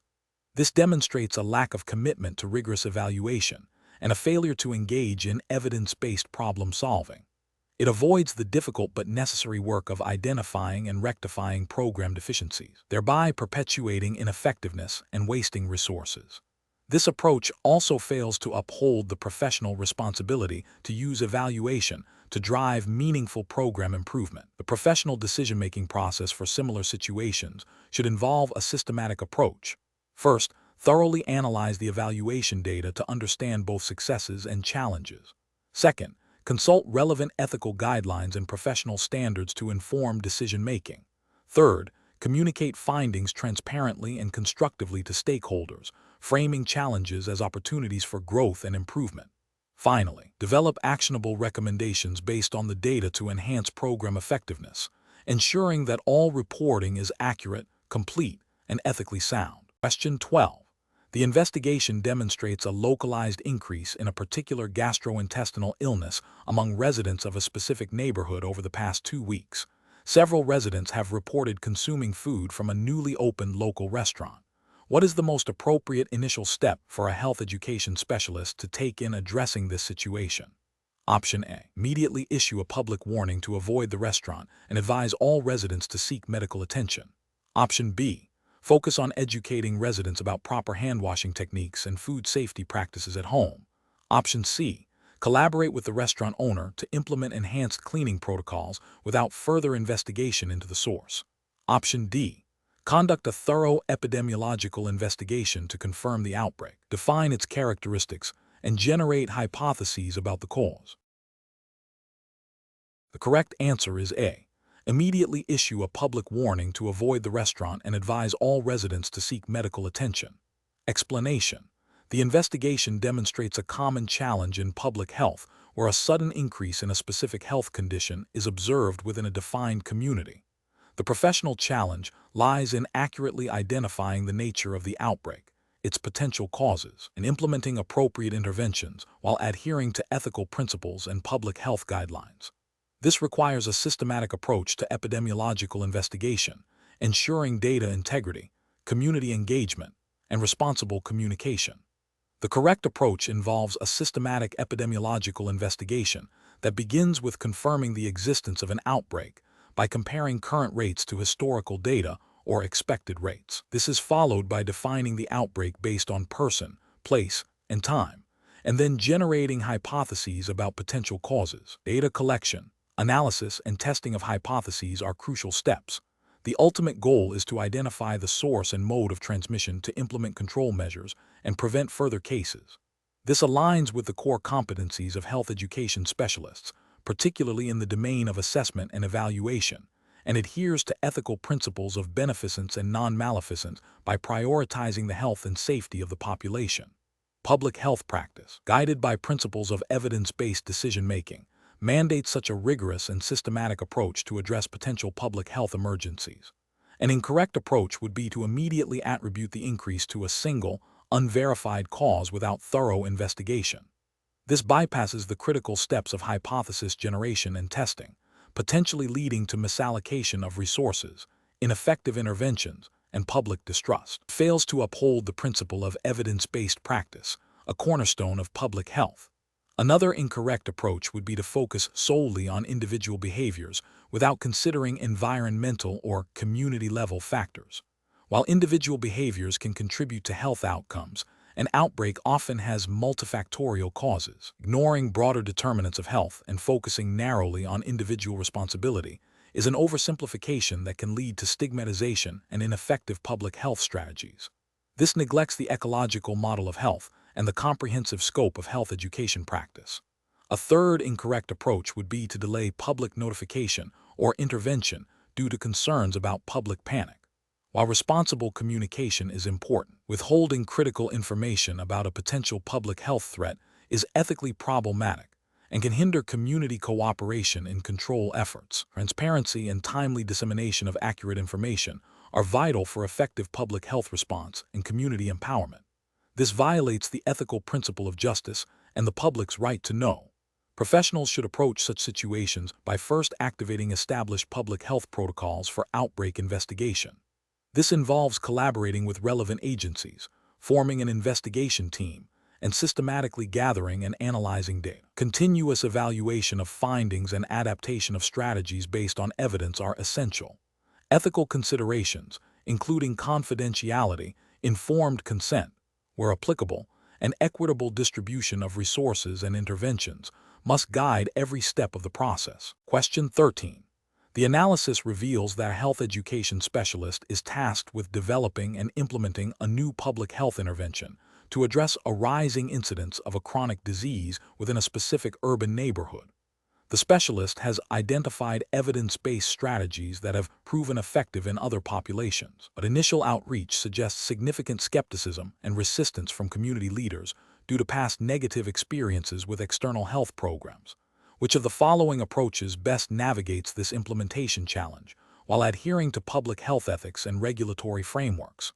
This demonstrates a lack of commitment to rigorous evaluation and a failure to engage in evidence-based problem-solving. It avoids the difficult but necessary work of identifying and rectifying program deficiencies, thereby perpetuating ineffectiveness and wasting resources. This approach also fails to uphold the professional responsibility to use evaluation to drive meaningful program improvement. The professional decision-making process for similar situations should involve a systematic approach. First, thoroughly analyze the evaluation data to understand both successes and challenges. Second, consult relevant ethical guidelines and professional standards to inform decision-making. Third, communicate findings transparently and constructively to stakeholders, framing challenges as opportunities for growth and improvement. Finally, develop actionable recommendations based on the data to enhance program effectiveness, ensuring that all reporting is accurate, complete, and ethically sound. Question 12. The investigation demonstrates a localized increase in a particular gastrointestinal illness among residents of a specific neighborhood over the past 2 weeks. Several residents have reported consuming food from a newly opened local restaurant. What is the most appropriate initial step for a health education specialist to take in addressing this situation? Option A. Immediately issue a public warning to avoid the restaurant and advise all residents to seek medical attention. Option B. Focus on educating residents about proper hand-washing techniques and food safety practices at home. Option C. Collaborate with the restaurant owner to implement enhanced cleaning protocols without further investigation into the source. Option D. Conduct a thorough epidemiological investigation to confirm the outbreak, define its characteristics, and generate hypotheses about the cause. The correct answer is A. Immediately issue a public warning to avoid the restaurant and advise all residents to seek medical attention. Explanation. The investigation demonstrates a common challenge in public health where a sudden increase in a specific health condition is observed within a defined community. The professional challenge lies in accurately identifying the nature of the outbreak, its potential causes, and implementing appropriate interventions while adhering to ethical principles and public health guidelines. This requires a systematic approach to epidemiological investigation, ensuring data integrity, community engagement, and responsible communication. The correct approach involves a systematic epidemiological investigation that begins with confirming the existence of an outbreak by comparing current rates to historical data or expected rates. This is followed by defining the outbreak based on person, place, and time, and then generating hypotheses about potential causes. Data collection, analysis, and testing of hypotheses are crucial steps. The ultimate goal is to identify the source and mode of transmission to implement control measures and prevent further cases. This aligns with the core competencies of health education specialists, particularly in the domain of assessment and evaluation, and adheres to ethical principles of beneficence and non-maleficence by prioritizing the health and safety of the population. Public health practice, guided by principles of evidence-based decision-making, mandates such a rigorous and systematic approach to address potential public health emergencies. An incorrect approach would be to immediately attribute the increase to a single, unverified cause without thorough investigation. This bypasses the critical steps of hypothesis generation and testing, potentially leading to misallocation of resources, ineffective interventions, and public distrust. It fails to uphold the principle of evidence-based practice, a cornerstone of public health. Another incorrect approach would be to focus solely on individual behaviors without considering environmental or community-level factors. While individual behaviors can contribute to health outcomes, an outbreak often has multifactorial causes. Ignoring broader determinants of health and focusing narrowly on individual responsibility is an oversimplification that can lead to stigmatization and ineffective public health strategies. This neglects the ecological model of health and the comprehensive scope of health education practice. A third incorrect approach would be to delay public notification or intervention due to concerns about public panic. While responsible communication is important, withholding critical information about a potential public health threat is ethically problematic and can hinder community cooperation in control efforts. Transparency and timely dissemination of accurate information are vital for effective public health response and community empowerment. This violates the ethical principle of justice and the public's right to know. Professionals should approach such situations by first activating established public health protocols for outbreak investigation. This involves collaborating with relevant agencies, forming an investigation team, and systematically gathering and analyzing data. Continuous evaluation of findings and adaptation of strategies based on evidence are essential. Ethical considerations, including confidentiality, informed consent, where applicable, and equitable distribution of resources and interventions, must guide every step of the process. Question 13. The analysis reveals that a health education specialist is tasked with developing and implementing a new public health intervention to address a rising incidence of a chronic disease within a specific urban neighborhood. The specialist has identified evidence-based strategies that have proven effective in other populations, but initial outreach suggests significant skepticism and resistance from community leaders due to past negative experiences with external health programs. Which of the following approaches best navigates this implementation challenge while adhering to public health ethics and regulatory frameworks?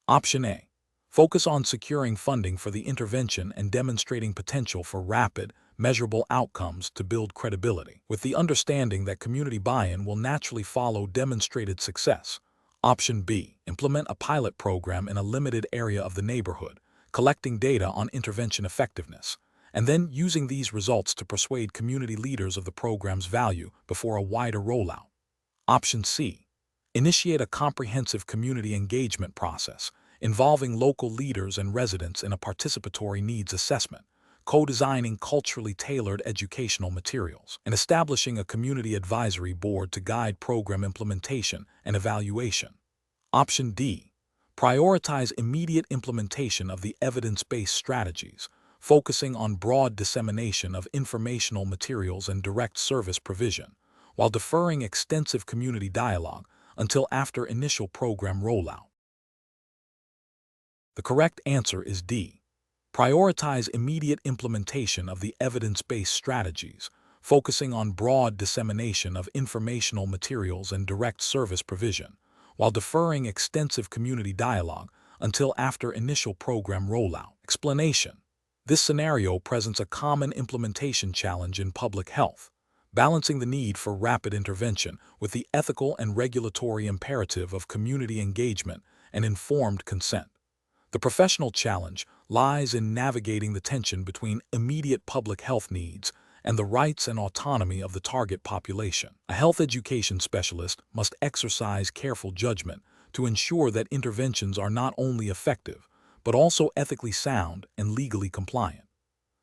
Option A. Focus on securing funding for the intervention and demonstrating potential for rapid, measurable outcomes to build credibility, with the understanding that community buy-in will naturally follow demonstrated success. Option B. Implement a pilot program in a limited area of the neighborhood, collecting data on intervention effectiveness, and then using these results to persuade community leaders of the program's value before a wider rollout. Option C. Initiate a comprehensive community engagement process involving local leaders and residents in a participatory needs assessment, co-designing culturally tailored educational materials, and establishing a community advisory board to guide program implementation and evaluation. Option D. Prioritize immediate implementation of the evidence-based strategies, focusing on broad dissemination of informational materials and direct service provision, while deferring extensive community dialogue until after initial program rollout. The correct answer is D. Prioritize immediate implementation of the evidence-based strategies, focusing on broad dissemination of informational materials and direct service provision, while deferring extensive community dialogue until after initial program rollout. Explanation. This scenario presents a common implementation challenge in public health, balancing the need for rapid intervention with the ethical and regulatory imperative of community engagement and informed consent. The professional challenge lies in navigating the tension between immediate public health needs and the rights and autonomy of the target population. A health education specialist must exercise careful judgment to ensure that interventions are not only effective, but also ethically sound and legally compliant.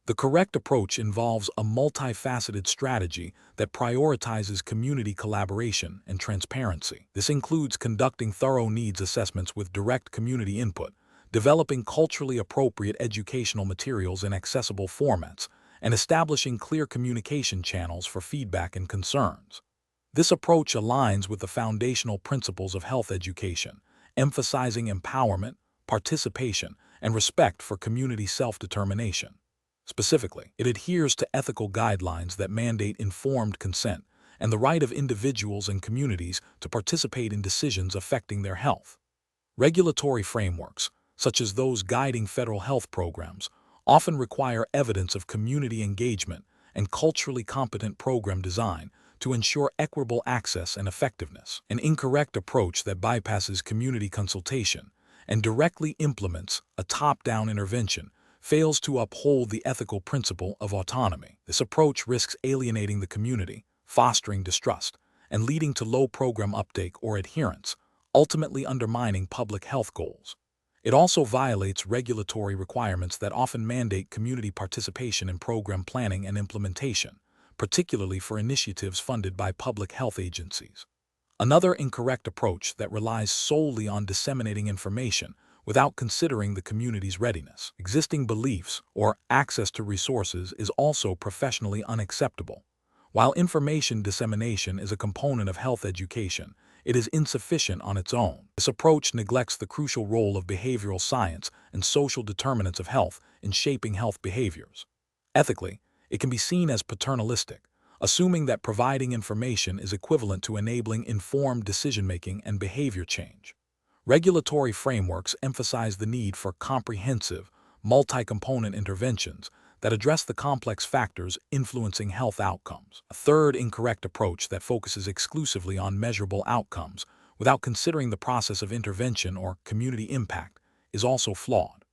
The correct approach involves a multifaceted strategy that prioritizes community collaboration and transparency. This includes conducting thorough needs assessments with direct community input, developing culturally appropriate educational materials in accessible formats, and establishing clear communication channels for feedback and concerns. This approach aligns with the foundational principles of health education, emphasizing empowerment, participation, and respect for community self-determination. Specifically, it adheres to ethical guidelines that mandate informed consent and the right of individuals and communities to participate in decisions affecting their health. Regulatory frameworks, such as those guiding federal health programs, often require evidence of community engagement and culturally competent program design to ensure equitable access and effectiveness. An incorrect approach that bypasses community consultation and directly implements a top-down intervention fails to uphold the ethical principle of autonomy. This approach risks alienating the community, fostering distrust, and leading to low program uptake or adherence, ultimately undermining public health goals. It also violates regulatory requirements that often mandate community participation in program planning and implementation, particularly for initiatives funded by public health agencies. Another incorrect approach that relies solely on disseminating information without considering the community's readiness, existing beliefs, or access to resources is also professionally unacceptable. While information dissemination is a component of health education, it is insufficient on its own. This approach neglects the crucial role of behavioral science and social determinants of health in shaping health behaviors. Ethically, it can be seen as paternalistic, assuming that providing information is equivalent to enabling informed decision-making and behavior change. Regulatory frameworks emphasize the need for comprehensive, multi-component interventions that address the complex factors influencing health outcomes. A third incorrect approach that focuses exclusively on measurable outcomes without considering the process of intervention or community impact is also flawed.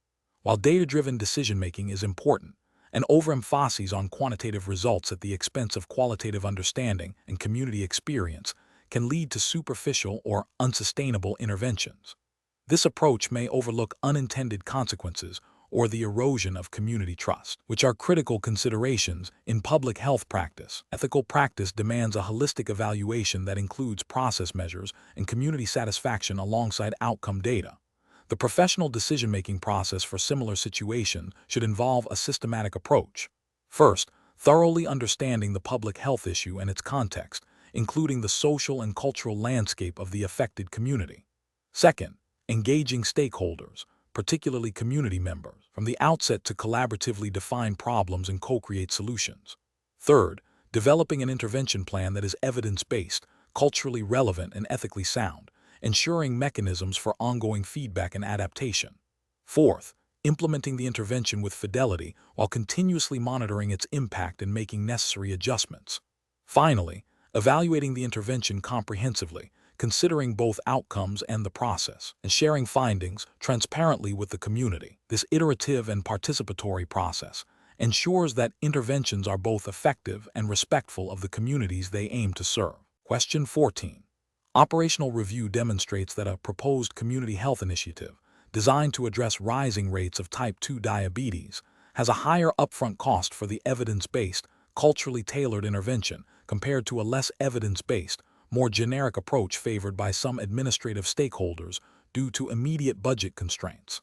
While data-driven decision-making is important, an overemphasis on quantitative results at the expense of qualitative understanding and community experience can lead to superficial or unsustainable interventions. This approach may overlook unintended consequences or the erosion of community trust, which are critical considerations in public health practice. Ethical practice demands a holistic evaluation that includes process measures and community satisfaction alongside outcome data. The professional decision-making process for similar situations should involve a systematic approach. First, thoroughly understanding the public health issue and its context, including the social and cultural landscape of the affected community. Second, engaging stakeholders, particularly community members, from the outset to collaboratively define problems and co-create solutions. Third, developing an intervention plan that is evidence-based, culturally relevant, and ethically sound, ensuring mechanisms for ongoing feedback and adaptation. Fourth, implementing the intervention with fidelity while continuously monitoring its impact and making necessary adjustments. Finally, evaluating the intervention comprehensively, considering both outcomes and the process, and sharing findings transparently with the community. This iterative and participatory process ensures that interventions are both effective and respectful of the communities they aim to serve. Question 14. Operational review demonstrates that a proposed community health initiative designed to address rising rates of type 2 diabetes has a higher upfront cost for the evidence-based, culturally tailored intervention compared to a less evidence-based, more generic approach favored by some administrative stakeholders due to immediate budget constraints.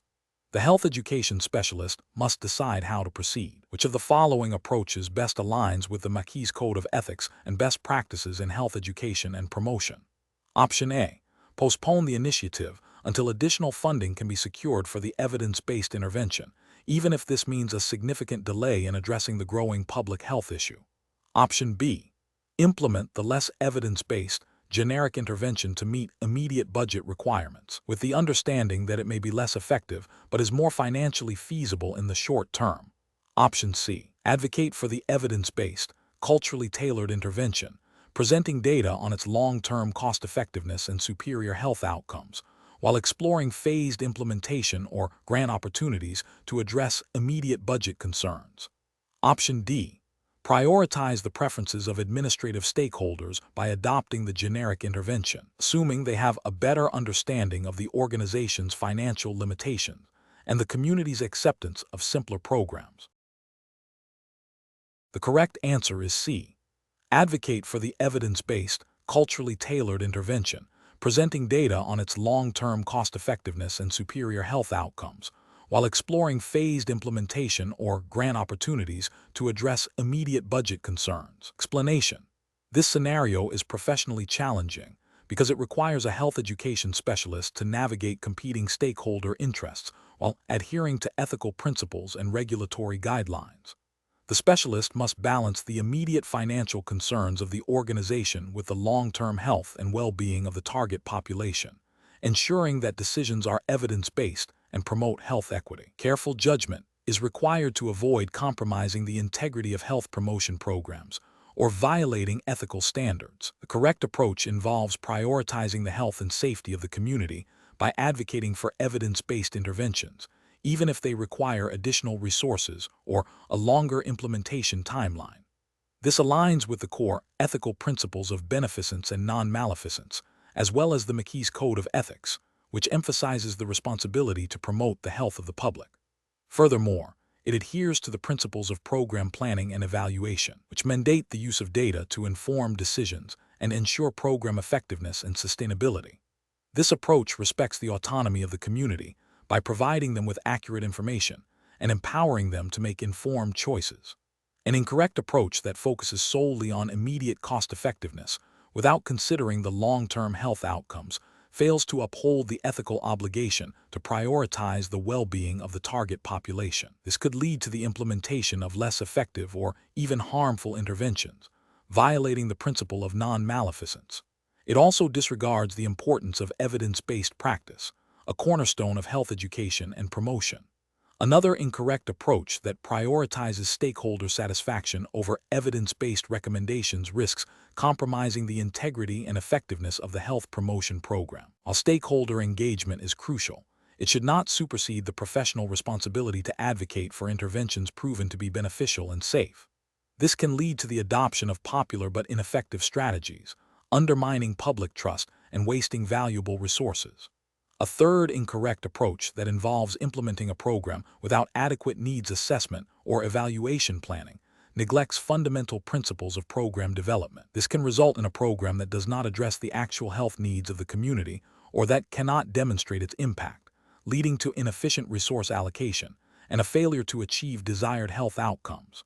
The health education specialist must decide how to proceed. Which of the following approaches best aligns with the MCHES Code of Ethics and best practices in health education and promotion? Option A. Postpone the initiative until additional funding can be secured for the evidence-based intervention, even if this means a significant delay in addressing the growing public health issue. Option B. Implement the less evidence-based, generic intervention to meet immediate budget requirements, with the understanding that it may be less effective but is more financially feasible in the short term. Option C. Advocate for the evidence-based, culturally tailored intervention, presenting data on its long-term cost-effectiveness and superior health outcomes, while exploring phased implementation or grant opportunities to address immediate budget concerns. Option D. Prioritize the preferences of administrative stakeholders by adopting the generic intervention, assuming they have a better understanding of the organization's financial limitations and the community's acceptance of simpler programs. The correct answer is C. Advocate for the evidence-based, culturally tailored intervention, presenting data on its long-term cost-effectiveness and superior health outcomes, while exploring phased implementation or grant opportunities to address immediate budget concerns. Explanation: this scenario is professionally challenging because it requires a health education specialist to navigate competing stakeholder interests while adhering to ethical principles and regulatory guidelines. The specialist must balance the immediate financial concerns of the organization with the long-term health and well-being of the target population, ensuring that decisions are evidence-based and promote health equity. Careful judgment is required to avoid compromising the integrity of health promotion programs or violating ethical standards. The correct approach involves prioritizing the health and safety of the community by advocating for evidence-based interventions, even if they require additional resources or a longer implementation timeline. This aligns with the core ethical principles of beneficence and non-maleficence, as well as the MCHES Code of Ethics, which emphasizes the responsibility to promote the health of the public. Furthermore, it adheres to the principles of program planning and evaluation, which mandate the use of data to inform decisions and ensure program effectiveness and sustainability. This approach respects the autonomy of the community by providing them with accurate information and empowering them to make informed choices. An incorrect approach that focuses solely on immediate cost-effectiveness without considering the long-term health outcomes fails to uphold the ethical obligation to prioritize the well-being of the target population. This could lead to the implementation of less effective or even harmful interventions, violating the principle of non-maleficence. It also disregards the importance of evidence-based practice, a cornerstone of health education and promotion. Another incorrect approach that prioritizes stakeholder satisfaction over evidence-based recommendations risks compromising the integrity and effectiveness of the health promotion program. While stakeholder engagement is crucial, it should not supersede the professional responsibility to advocate for interventions proven to be beneficial and safe. This can lead to the adoption of popular but ineffective strategies, undermining public trust and wasting valuable resources. A third incorrect approach that involves implementing a program without adequate needs assessment or evaluation planning neglects fundamental principles of program development. This can result in a program that does not address the actual health needs of the community or that cannot demonstrate its impact, leading to inefficient resource allocation and a failure to achieve desired health outcomes.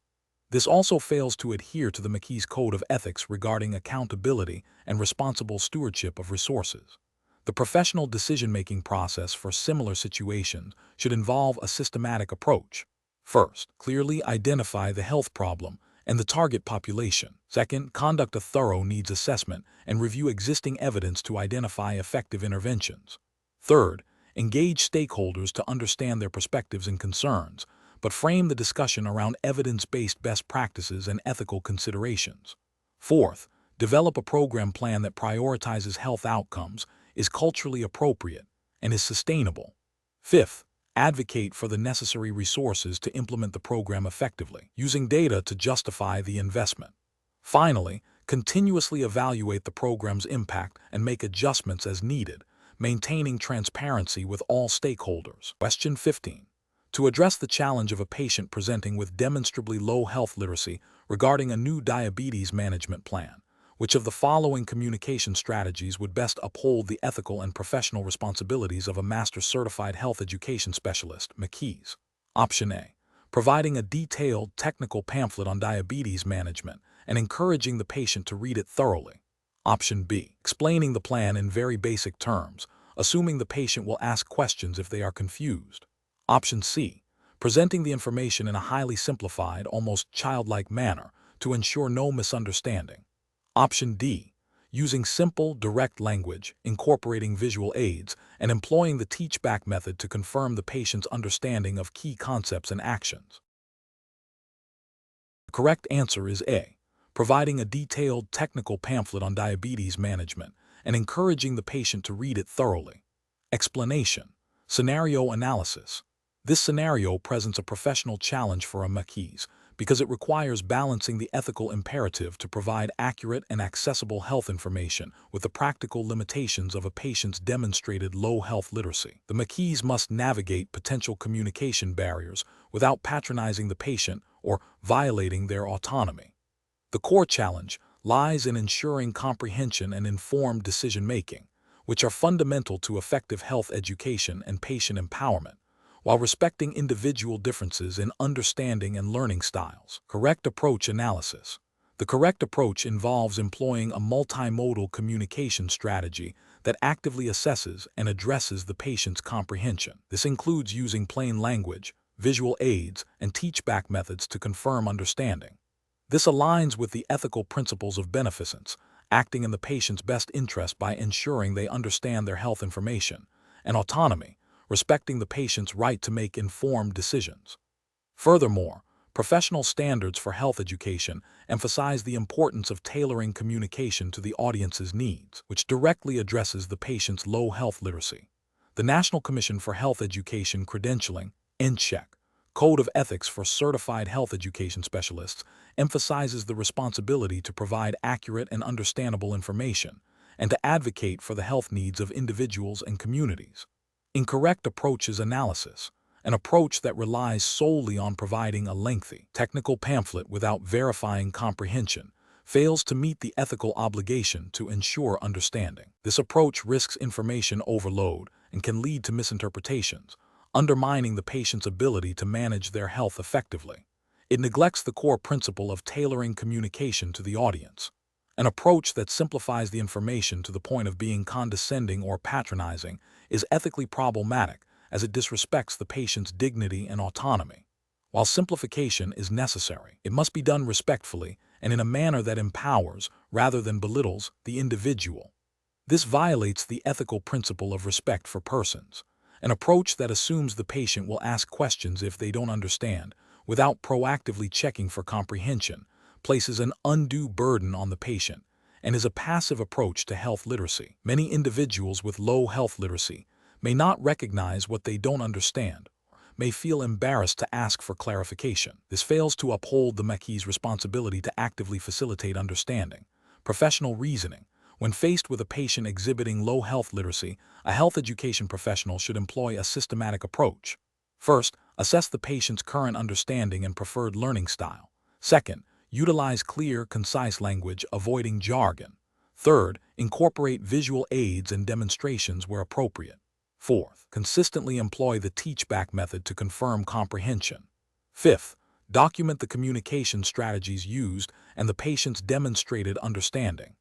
This also fails to adhere to the MCHES Code of Ethics regarding accountability and responsible stewardship of resources. The professional decision-making process for similar situations should involve a systematic approach. First, clearly identify the health problem and the target population. Second, conduct a thorough needs assessment and review existing evidence to identify effective interventions. Third, engage stakeholders to understand their perspectives and concerns, but frame the discussion around evidence-based best practices and ethical considerations. Fourth, develop a program plan that prioritizes health outcomes, is culturally appropriate, and is sustainable. Fifth, advocate for the necessary resources to implement the program effectively, using data to justify the investment. Finally, continuously evaluate the program's impact and make adjustments as needed, maintaining transparency with all stakeholders. Question 15. To address the challenge of a patient presenting with demonstrably low health literacy regarding a new diabetes management plan, which of the following communication strategies would best uphold the ethical and professional responsibilities of a Master Certified Health Education Specialist, MCHES? Option A. Providing a detailed technical pamphlet on diabetes management and encouraging the patient to read it thoroughly. Option B. Explaining the plan in very basic terms, assuming the patient will ask questions if they are confused. Option C. Presenting the information in a highly simplified, almost childlike manner to ensure no misunderstanding. Option D. Using simple, direct language, incorporating visual aids, and employing the teach-back method to confirm the patient's understanding of key concepts and actions. The correct answer is A. Providing a detailed technical pamphlet on diabetes management and encouraging the patient to read it thoroughly. Explanation. Scenario analysis. This scenario presents a professional challenge for a MCHES because it requires balancing the ethical imperative to provide accurate and accessible health information with the practical limitations of a patient's demonstrated low health literacy. The MCHES must navigate potential communication barriers without patronizing the patient or violating their autonomy. The core challenge lies in ensuring comprehension and informed decision-making, which are fundamental to effective health education and patient empowerment, while respecting individual differences in understanding and learning styles. Correct approach analysis. The correct approach involves employing a multimodal communication strategy that actively assesses and addresses the patient's comprehension. This includes using plain language, visual aids, and teach-back methods to confirm understanding. This aligns with the ethical principles of beneficence, acting in the patient's best interest by ensuring they understand their health information, and autonomy, respecting the patient's right to make informed decisions. Furthermore, Professional standards for health education emphasize the importance of tailoring communication to the audience's needs, which directly addresses the patient's low health literacy. The National Commission for Health Education Credentialing, MCHES, Code of Ethics for Certified Health Education Specialists emphasizes the responsibility to provide accurate and understandable information and to advocate for the health needs of individuals and communities. Incorrect approaches analysis, an approach that relies solely on providing a lengthy, technical pamphlet without verifying comprehension, fails to meet the ethical obligation to ensure understanding. This approach risks information overload and can lead to misinterpretations, undermining the patient's ability to manage their health effectively. It neglects the core principle of tailoring communication to the audience. An approach that simplifies the information to the point of being condescending or patronizing is ethically problematic, as it disrespects the patient's dignity and autonomy. While simplification is necessary, it must be done respectfully and in a manner that empowers, rather than belittles, the individual. This violates the ethical principle of respect for persons. An approach that assumes the patient will ask questions if they don't understand, without proactively checking for comprehension, places an undue burden on the patient and is a passive approach to health literacy. Many individuals with low health literacy may not recognize what they don't understand, may feel embarrassed to ask for clarification. This fails to uphold the MCHES' responsibility to actively facilitate understanding. Professional reasoning. When faced with a patient exhibiting low health literacy, a health education professional should employ a systematic approach. First, assess the patient's current understanding and preferred learning style. Second, utilize clear, concise language, avoiding jargon. Third, incorporate visual aids and demonstrations where appropriate. Fourth, consistently employ the teach-back method to confirm comprehension. Fifth, document the communication strategies used and the patient's demonstrated understanding.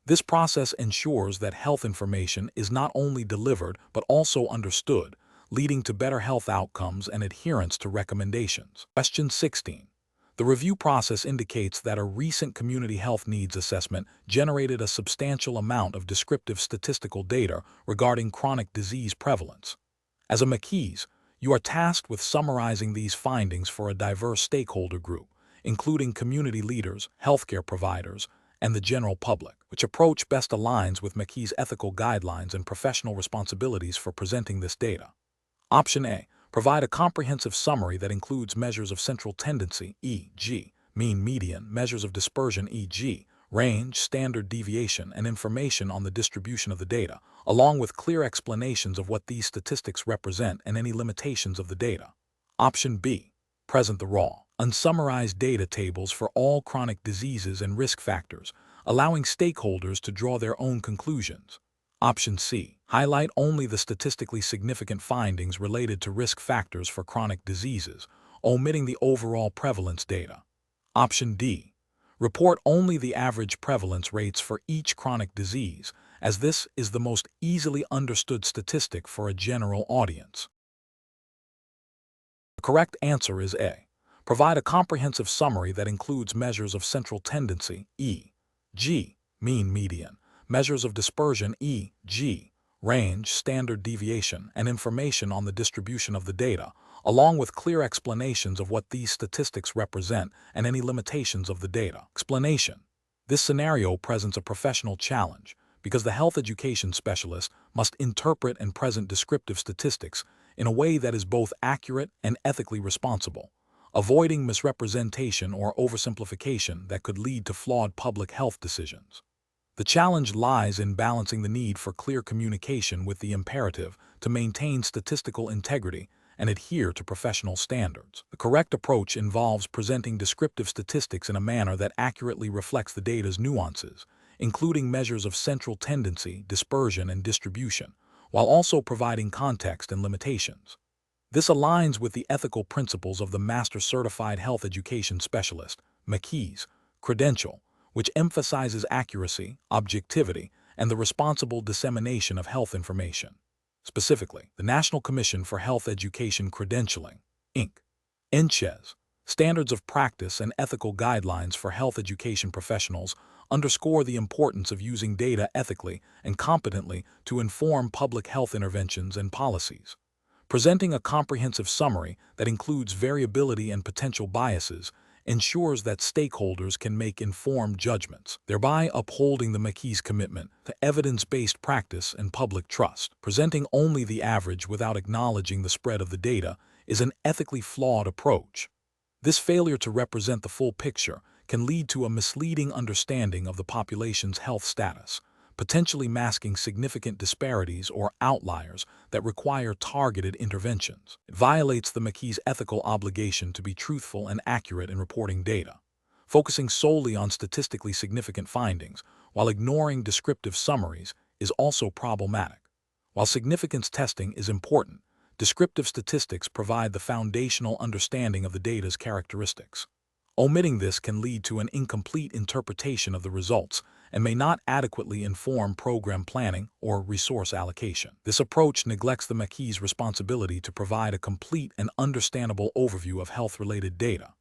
This process ensures that health information is not only delivered but also understood, leading to better health outcomes and adherence to recommendations. Question 16. The review process indicates that a recent community health needs assessment generated a substantial amount of descriptive statistical data regarding chronic disease prevalence. As a MCHES, you are tasked with summarizing these findings for a diverse stakeholder group, including community leaders, healthcare providers, and the general public. Which approach best aligns with MCHES' ethical guidelines and professional responsibilities for presenting this data? Option A. Provide a comprehensive summary that includes measures of central tendency, e.g., mean median, measures of dispersion, e.g., range, standard deviation, and information on the distribution of the data, along with clear explanations of what these statistics represent and any limitations of the data. Option B. Present the raw, unsummarized data tables for all chronic diseases and risk factors, allowing stakeholders to draw their own conclusions. Option C. Highlight only the statistically significant findings related to risk factors for chronic diseases, omitting the overall prevalence data. Option D. Report only the average prevalence rates for each chronic disease, as this is the most easily understood statistic for a general audience. The correct answer is A. Provide a comprehensive summary that includes measures of central tendency, e.g., mean median, measures of dispersion, e.g., range, standard deviation, and information on the distribution of the data, along with clear explanations of what these statistics represent and any limitations of the data. Explanation. This scenario presents a professional challenge because the health education specialist must interpret and present descriptive statistics in a way that is both accurate and ethically responsible, avoiding misrepresentation or oversimplification that could lead to flawed public health decisions. The challenge lies in balancing the need for clear communication with the imperative to maintain statistical integrity and adhere to professional standards. The correct approach involves presenting descriptive statistics in a manner that accurately reflects the data's nuances, including measures of central tendency, dispersion, and distribution, while also providing context and limitations. This aligns with the ethical principles of the Master Certified Health Education Specialist, MCHES, credential, which emphasizes accuracy, objectivity, and the responsible dissemination of health information. Specifically, the National Commission for Health Education Credentialing, Inc., MCHES, Standards of Practice and Ethical Guidelines for Health Education Professionals underscore the importance of using data ethically and competently to inform public health interventions and policies. Presenting a comprehensive summary that includes variability and potential biases ensures that stakeholders can make informed judgments, thereby upholding the MCHES commitment to evidence-based practice and public trust. Presenting only the average without acknowledging the spread of the data is an ethically flawed approach. This failure to represent the full picture can lead to a misleading understanding of the population's health status, potentially masking significant disparities or outliers that require targeted interventions. It violates the MCHES ethical obligation to be truthful and accurate in reporting data. Focusing solely on statistically significant findings while ignoring descriptive summaries is also problematic. While significance testing is important, descriptive statistics provide the foundational understanding of the data's characteristics. Omitting this can lead to an incomplete interpretation of the results and may not adequately inform program planning or resource allocation. This approach neglects the MCHES' responsibility to provide a complete and understandable overview of health-related data.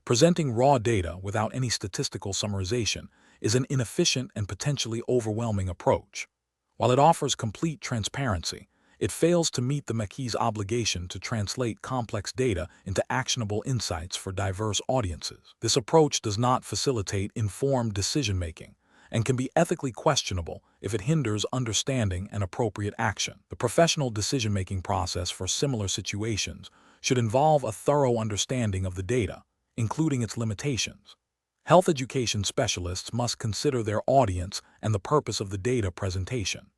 Presenting raw data without any statistical summarization is an inefficient and potentially overwhelming approach. While it offers complete transparency, it fails to meet the MCHES' obligation to translate complex data into actionable insights for diverse audiences. This approach does not facilitate informed decision-making and can be ethically questionable if it hinders understanding and appropriate action. The professional decision-making process for similar situations should involve a thorough understanding of the data, including its limitations. Health education specialists must consider their audience and the purpose of the data presentation.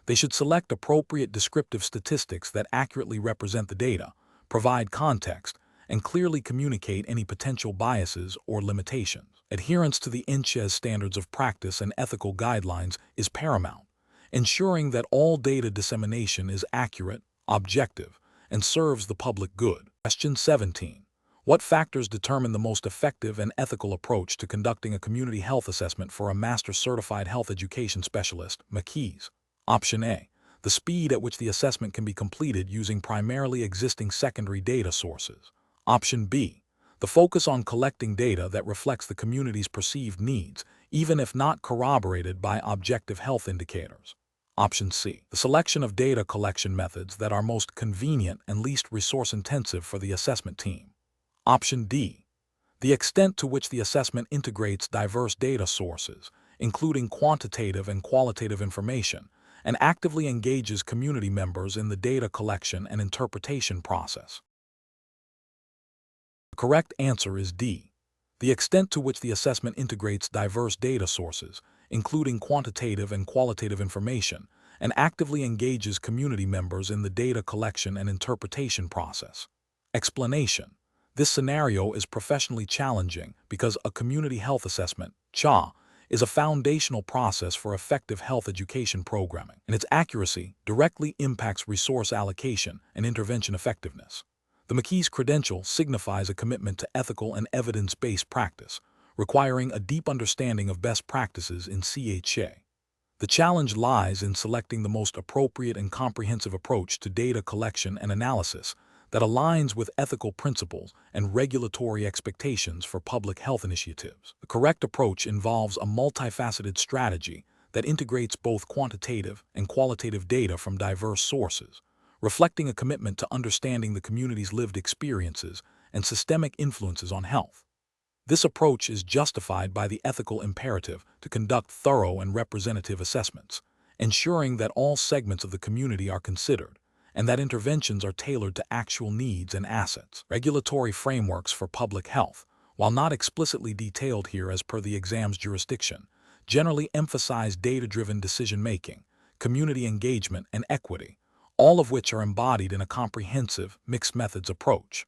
They should select appropriate descriptive statistics that accurately represent the data, provide context, and clearly communicate any potential biases or limitations. Adherence to the MCHES standards of practice and ethical guidelines is paramount, ensuring that all data dissemination is accurate, objective, and serves the public good. Question 17. What factors determine the most effective and ethical approach to conducting a community health assessment for a Master Certified Health Education Specialist, MCHES? Option A. The speed at which the assessment can be completed using primarily existing secondary data sources. Option B. The focus on collecting data that reflects the community's perceived needs, even if not corroborated by objective health indicators. Option C. The selection of data collection methods that are most convenient and least resource-intensive for the assessment team. Option D. The extent to which the assessment integrates diverse data sources, including quantitative and qualitative information, and actively engages community members in the data collection and interpretation process. The correct answer is D. The extent to which the assessment integrates diverse data sources, including quantitative and qualitative information, and actively engages community members in the data collection and interpretation process. Explanation. This scenario is professionally challenging because a community health assessment, CHA, is a foundational process for effective health education programming, and its accuracy directly impacts resource allocation and intervention effectiveness. The MCHES credential signifies a commitment to ethical and evidence-based practice, requiring a deep understanding of best practices in CHA. The challenge lies in selecting the most appropriate and comprehensive approach to data collection and analysis that aligns with ethical principles and regulatory expectations for public health initiatives. The correct approach involves a multifaceted strategy that integrates both quantitative and qualitative data from diverse sources, reflecting a commitment to understanding the community's lived experiences and systemic influences on health. This approach is justified by the ethical imperative to conduct thorough and representative assessments, ensuring that all segments of the community are considered, and that interventions are tailored to actual needs and assets. Regulatory frameworks for public health, while not explicitly detailed here as per the exam's jurisdiction, generally emphasize data-driven decision-making, community engagement, and equity, all of which are embodied in a comprehensive mixed methods approach.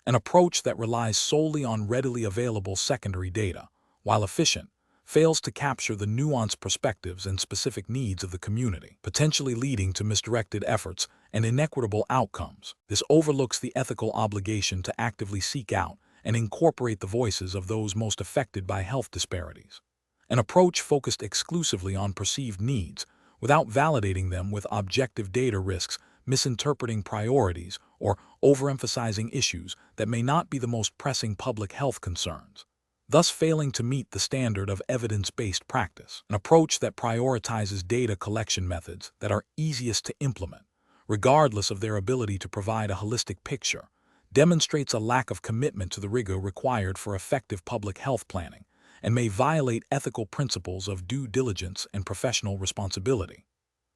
An approach that relies solely on readily available secondary data, while efficient, fails to capture the nuanced perspectives and specific needs of the community, potentially leading to misdirected efforts and inequitable outcomes. This overlooks the ethical obligation to actively seek out and incorporate the voices of those most affected by health disparities. An approach focused exclusively on perceived needs, without validating them with objective data risks, misinterpreting priorities, or overemphasizing issues that may not be the most pressing public health concerns, thus failing to meet the standard of evidence-based practice. An approach that prioritizes data collection methods that are easiest to implement, regardless of their ability to provide a holistic picture, demonstrates a lack of commitment to the rigor required for effective public health planning and may violate ethical principles of due diligence and professional responsibility.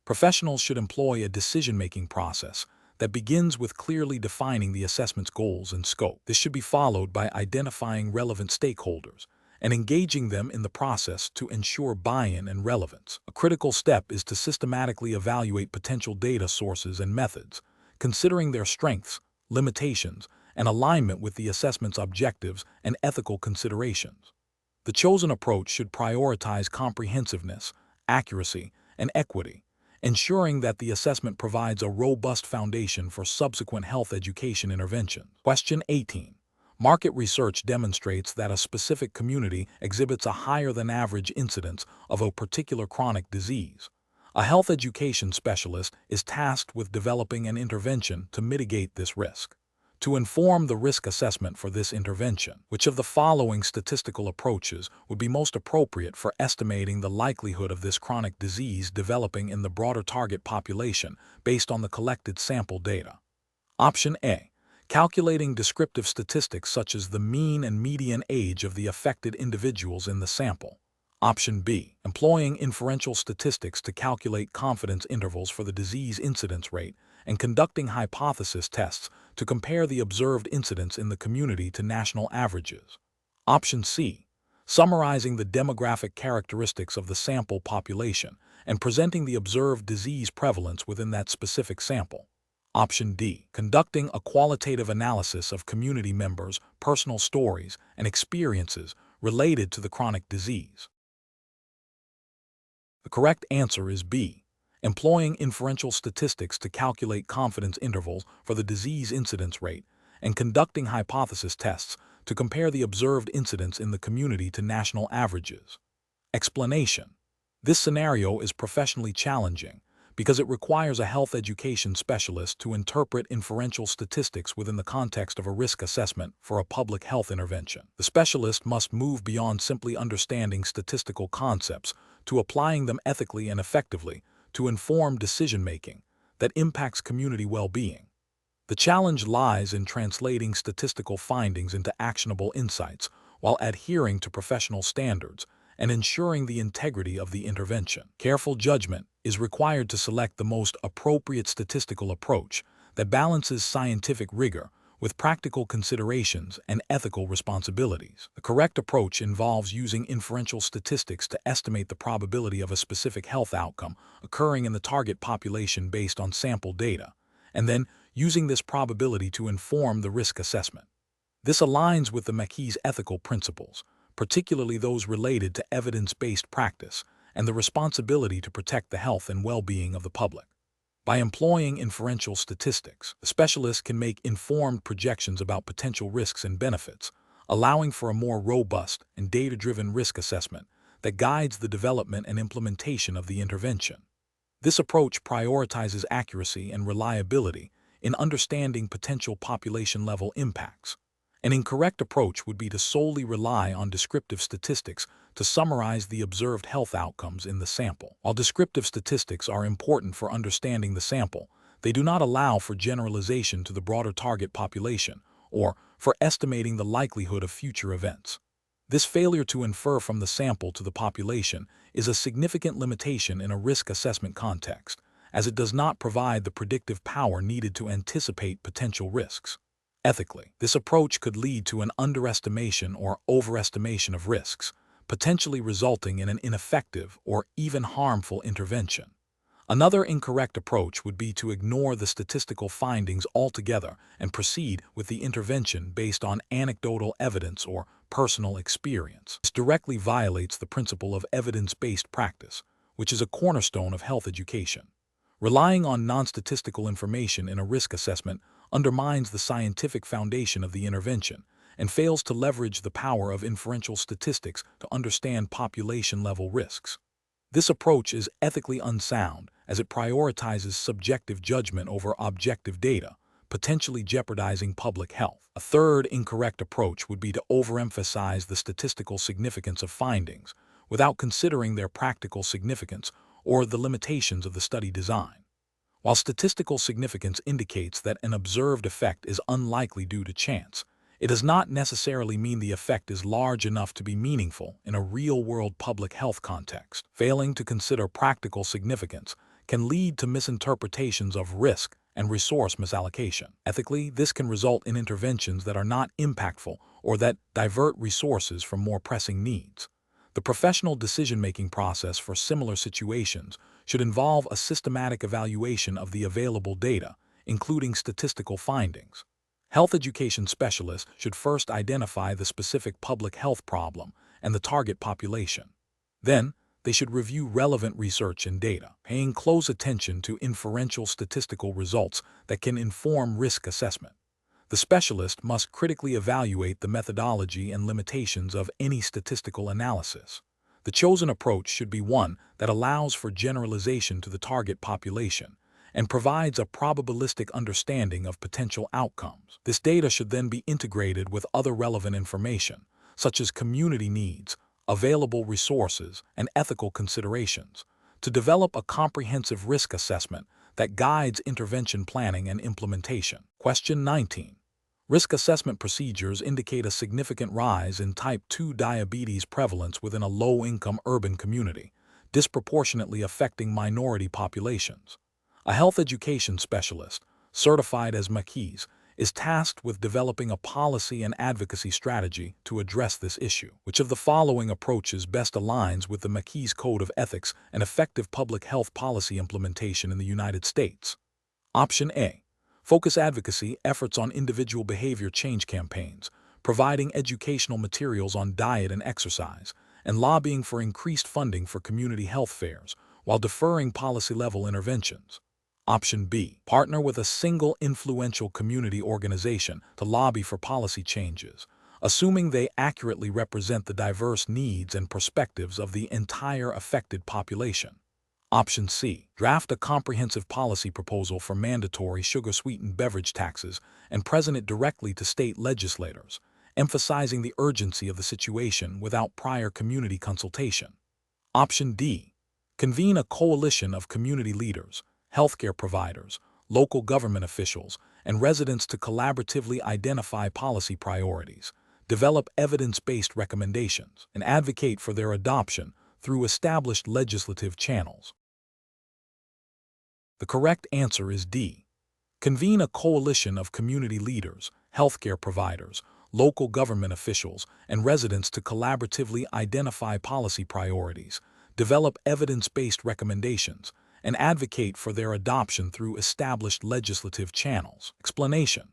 Professionals should employ a decision-making process that begins with clearly defining the assessment's goals and scope. This should be followed by identifying relevant stakeholders and engaging them in the process to ensure buy-in and relevance. A critical step is to systematically evaluate potential data sources and methods, considering their strengths, limitations, and alignment with the assessment's objectives and ethical considerations. The chosen approach should prioritize comprehensiveness, accuracy, and equity, ensuring that the assessment provides a robust foundation for subsequent health education interventions. Question 18. Market research demonstrates that a specific community exhibits a higher-than-average incidence of a particular chronic disease. A health education specialist is tasked with developing an intervention to mitigate this risk. To inform the risk assessment for this intervention, which of the following statistical approaches would be most appropriate for estimating the likelihood of this chronic disease developing in the broader target population based on the collected sample data? Option A. Calculating descriptive statistics such as the mean and median age of the affected individuals in the sample. Option B. Employing inferential statistics to calculate confidence intervals for the disease incidence rate and conducting hypothesis tests to compare the observed incidence in the community to national averages. Option C. Summarizing the demographic characteristics of the sample population and presenting the observed disease prevalence within that specific sample. Option D. Conducting a qualitative analysis of community members' personal stories and experiences related to the chronic disease. The correct answer is B. Employing inferential statistics to calculate confidence intervals for the disease incidence rate and conducting hypothesis tests to compare the observed incidence in the community to national averages. Explanation. This scenario is professionally challenging because it requires a health education specialist to interpret inferential statistics within the context of a risk assessment for a public health intervention. The specialist must move beyond simply understanding statistical concepts to applying them ethically and effectively to inform decision-making that impacts community well-being. The challenge lies in translating statistical findings into actionable insights while adhering to professional standards and ensuring the integrity of the intervention. Careful judgment is required to select the most appropriate statistical approach that balances scientific rigor with practical considerations and ethical responsibilities. The correct approach involves using inferential statistics to estimate the probability of a specific health outcome occurring in the target population based on sample data, and then using this probability to inform the risk assessment. This aligns with the MCHES ethical principles, particularly those related to evidence-based practice and the responsibility to protect the health and well-being of the public. By employing inferential statistics, the specialist can make informed projections about potential risks and benefits, allowing for a more robust and data-driven risk assessment that guides the development and implementation of the intervention. This approach prioritizes accuracy and reliability in understanding potential population-level impacts. An incorrect approach would be to solely rely on descriptive statistics to summarize the observed health outcomes in the sample. While descriptive statistics are important for understanding the sample, they do not allow for generalization to the broader target population or for estimating the likelihood of future events. This failure to infer from the sample to the population is a significant limitation in a risk assessment context, as it does not provide the predictive power needed to anticipate potential risks. Ethically, this approach could lead to an underestimation or overestimation of risks, potentially resulting in an ineffective or even harmful intervention. Another incorrect approach would be to ignore the statistical findings altogether and proceed with the intervention based on anecdotal evidence or personal experience. This directly violates the principle of evidence-based practice, which is a cornerstone of health education. Relying on non-statistical information in a risk assessment undermines the scientific foundation of the intervention and fails to leverage the power of inferential statistics to understand population-level risks. This approach is ethically unsound as it prioritizes subjective judgment over objective data, potentially jeopardizing public health. A third incorrect approach would be to overemphasize the statistical significance of findings without considering their practical significance or the limitations of the study design. While statistical significance indicates that an observed effect is unlikely due to chance, it does not necessarily mean the effect is large enough to be meaningful in a real-world public health context. Failing to consider practical significance can lead to misinterpretations of risk and resource misallocation. Ethically, this can result in interventions that are not impactful or that divert resources from more pressing needs. The professional decision-making process for similar situations should involve a systematic evaluation of the available data, including statistical findings. Health education specialists should first identify the specific public health problem and the target population. Then, they should review relevant research and data, paying close attention to inferential statistical results that can inform risk assessment. The specialist must critically evaluate the methodology and limitations of any statistical analysis. The chosen approach should be one that allows for generalization to the target population and provides a probabilistic understanding of potential outcomes. This data should then be integrated with other relevant information, such as community needs, available resources, and ethical considerations, to develop a comprehensive risk assessment that guides intervention planning and implementation. Question 19. Risk assessment procedures indicate a significant rise in type 2 diabetes prevalence within a low-income urban community, disproportionately affecting minority populations. A health education specialist, certified as MCHES, is tasked with developing a policy and advocacy strategy to address this issue. Which of the following approaches best aligns with the MCHES Code of Ethics and effective public health policy implementation in the United States? Option A. Focus advocacy efforts on individual behavior change campaigns, providing educational materials on diet and exercise, and lobbying for increased funding for community health fairs, while deferring policy-level interventions. Option B. Partner with a single influential community organization to lobby for policy changes, assuming they accurately represent the diverse needs and perspectives of the entire affected population. Option C. Draft a comprehensive policy proposal for mandatory sugar-sweetened beverage taxes and present it directly to state legislators, emphasizing the urgency of the situation without prior community consultation. Option D. Convene a coalition of community leaders, healthcare providers, local government officials, and residents to collaboratively identify policy priorities, develop evidence-based recommendations, and advocate for their adoption through established legislative channels. The correct answer is D. Convene a coalition of community leaders, healthcare providers, local government officials, and residents to collaboratively identify policy priorities, develop evidence-based recommendations, and advocate for their adoption through established legislative channels. Explanation.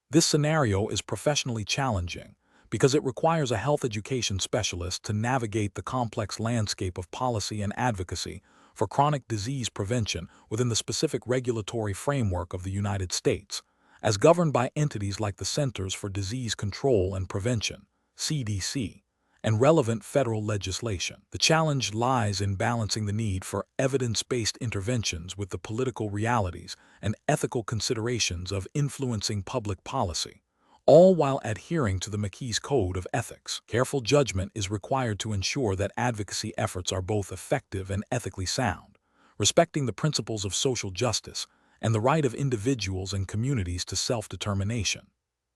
This scenario is professionally challenging because it requires a health education specialist to navigate the complex landscape of policy and advocacy for chronic disease prevention within the specific regulatory framework of the United States, as governed by entities like the Centers for Disease Control and Prevention, CDC, and relevant federal legislation. The challenge lies in balancing the need for evidence-based interventions with the political realities and ethical considerations of influencing public policy, all while adhering to the MCHES Code of Ethics. Careful judgment is required to ensure that advocacy efforts are both effective and ethically sound, respecting the principles of social justice and the right of individuals and communities to self-determination.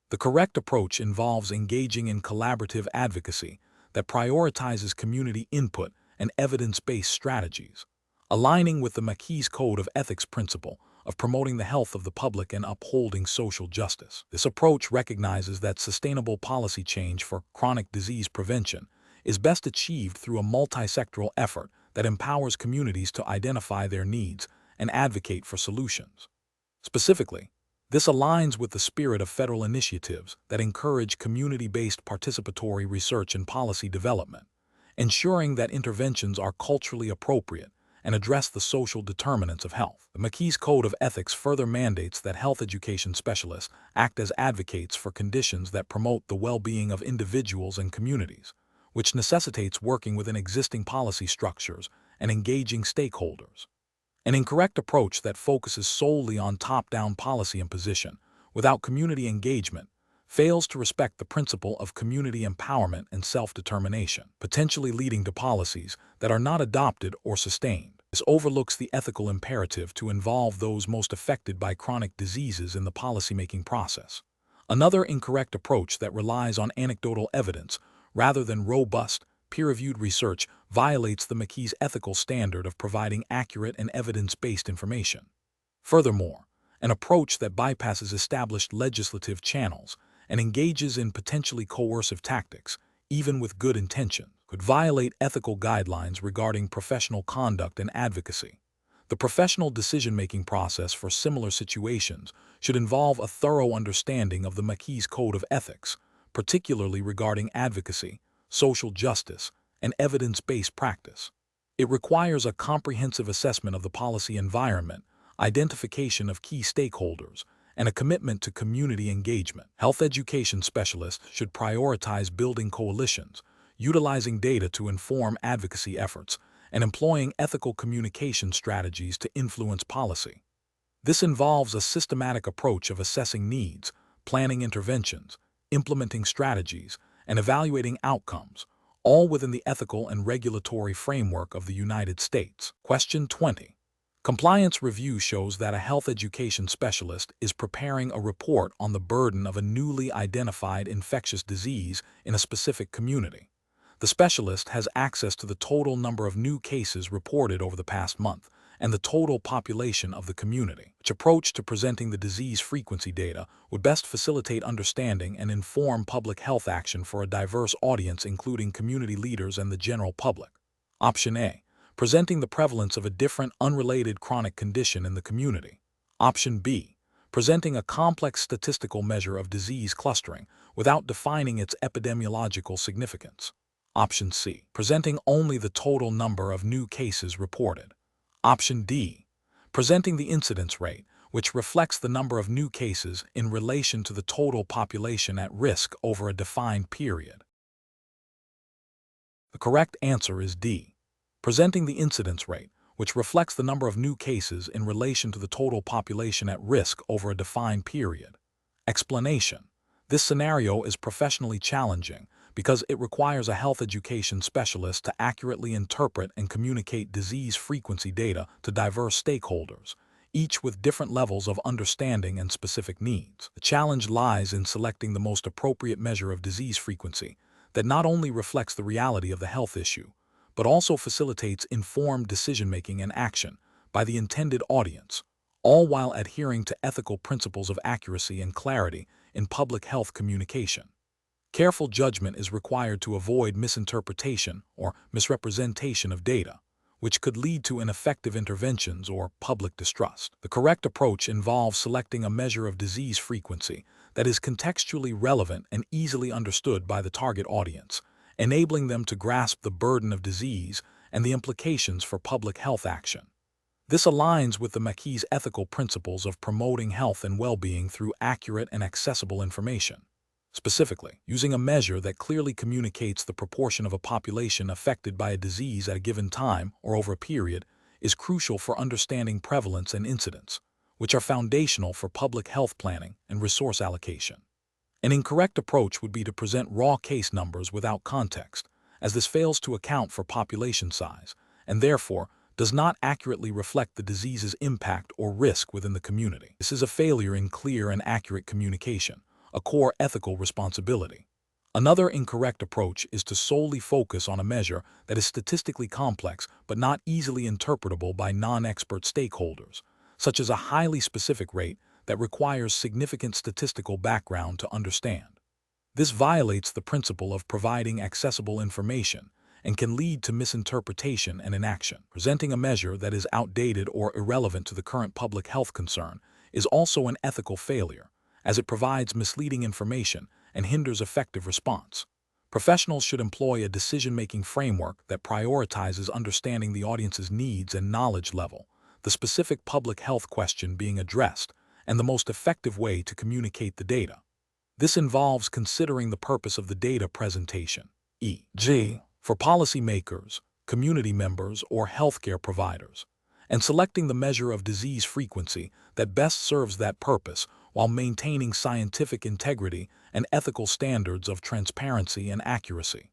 The correct approach involves engaging in collaborative advocacy that prioritizes community input and evidence-based strategies, aligning with the MCHES Code of Ethics principle of promoting the health of the public and upholding social justice. This approach recognizes that sustainable policy change for chronic disease prevention is best achieved through a multi-sectoral effort that empowers communities to identify their needs and advocate for solutions. Specifically, this aligns with the spirit of federal initiatives that encourage community-based participatory research and policy development, ensuring that interventions are culturally appropriate and address the social determinants of health. The MCHES Code of Ethics further mandates that health education specialists act as advocates for conditions that promote the well-being of individuals and communities, which necessitates working within existing policy structures and engaging stakeholders. An incorrect approach that focuses solely on top-down policy imposition without community engagement fails to respect the principle of community empowerment and self-determination, potentially leading to policies that are not adopted or sustained. This overlooks the ethical imperative to involve those most affected by chronic diseases in the policymaking process. Another incorrect approach that relies on anecdotal evidence rather than robust, peer-reviewed research violates the MCHES ethical standard of providing accurate and evidence-based information. Furthermore, an approach that bypasses established legislative channels and engages in potentially coercive tactics, even with good intention, could violate ethical guidelines regarding professional conduct and advocacy. The professional decision-making process for similar situations should involve a thorough understanding of the MCHES Code of Ethics, particularly regarding advocacy, social justice, and evidence-based practice. It requires a comprehensive assessment of the policy environment, identification of key stakeholders, and a commitment to community engagement. Health education specialists should prioritize building coalitions, utilizing data to inform advocacy efforts, and employing ethical communication strategies to influence policy. This involves a systematic approach of assessing needs, planning interventions, implementing strategies, and evaluating outcomes, all within the ethical and regulatory framework of the United States. Question 20. Compliance review shows that a health education specialist is preparing a report on the burden of a newly identified infectious disease in a specific community. The specialist has access to the total number of new cases reported over the past month and the total population of the community. Which approach to presenting the disease frequency data would best facilitate understanding and inform public health action for a diverse audience including community leaders and the general public? Option A. Presenting the prevalence of a different, unrelated chronic condition in the community. Option B. Presenting a complex statistical measure of disease clustering without defining its epidemiological significance. Option C. Presenting only the total number of new cases reported. Option D. Presenting the incidence rate, which reflects the number of new cases in relation to the total population at risk over a defined period. The correct answer is D. Presenting the incidence rate, which reflects the number of new cases in relation to the total population at risk over a defined period. Explanation. This scenario is professionally challenging because it requires a health education specialist to accurately interpret and communicate disease frequency data to diverse stakeholders, each with different levels of understanding and specific needs. The challenge lies in selecting the most appropriate measure of disease frequency that not only reflects the reality of the health issue, but also facilitates informed decision-making and action by the intended audience, all while adhering to ethical principles of accuracy and clarity in public health communication. Careful judgment is required to avoid misinterpretation or misrepresentation of data, which could lead to ineffective interventions or public distrust. The correct approach involves selecting a measure of disease frequency that is contextually relevant and easily understood by the target audience, enabling them to grasp the burden of disease and the implications for public health action. This aligns with the MCHES ethical principles of promoting health and well-being through accurate and accessible information. Specifically, using a measure that clearly communicates the proportion of a population affected by a disease at a given time or over a period is crucial for understanding prevalence and incidence, which are foundational for public health planning and resource allocation. An incorrect approach would be to present raw case numbers without context, as this fails to account for population size and therefore does not accurately reflect the disease's impact or risk within the community. This is a failure in clear and accurate communication, a core ethical responsibility. Another incorrect approach is to solely focus on a measure that is statistically complex but not easily interpretable by non-expert stakeholders, such as a highly specific rate that requires significant statistical background to understand. This violates the principle of providing accessible information and can lead to misinterpretation and inaction. Presenting a measure that is outdated or irrelevant to the current public health concern is also an ethical failure, as it provides misleading information and hinders effective response. Professionals should employ a decision-making framework that prioritizes understanding the audience's needs and knowledge level, the specific public health question being addressed, and the most effective way to communicate the data. This involves considering the purpose of the data presentation, e.g., for policymakers, community members, or healthcare providers, and selecting the measure of disease frequency that best serves that purpose while maintaining scientific integrity and ethical standards of transparency and accuracy.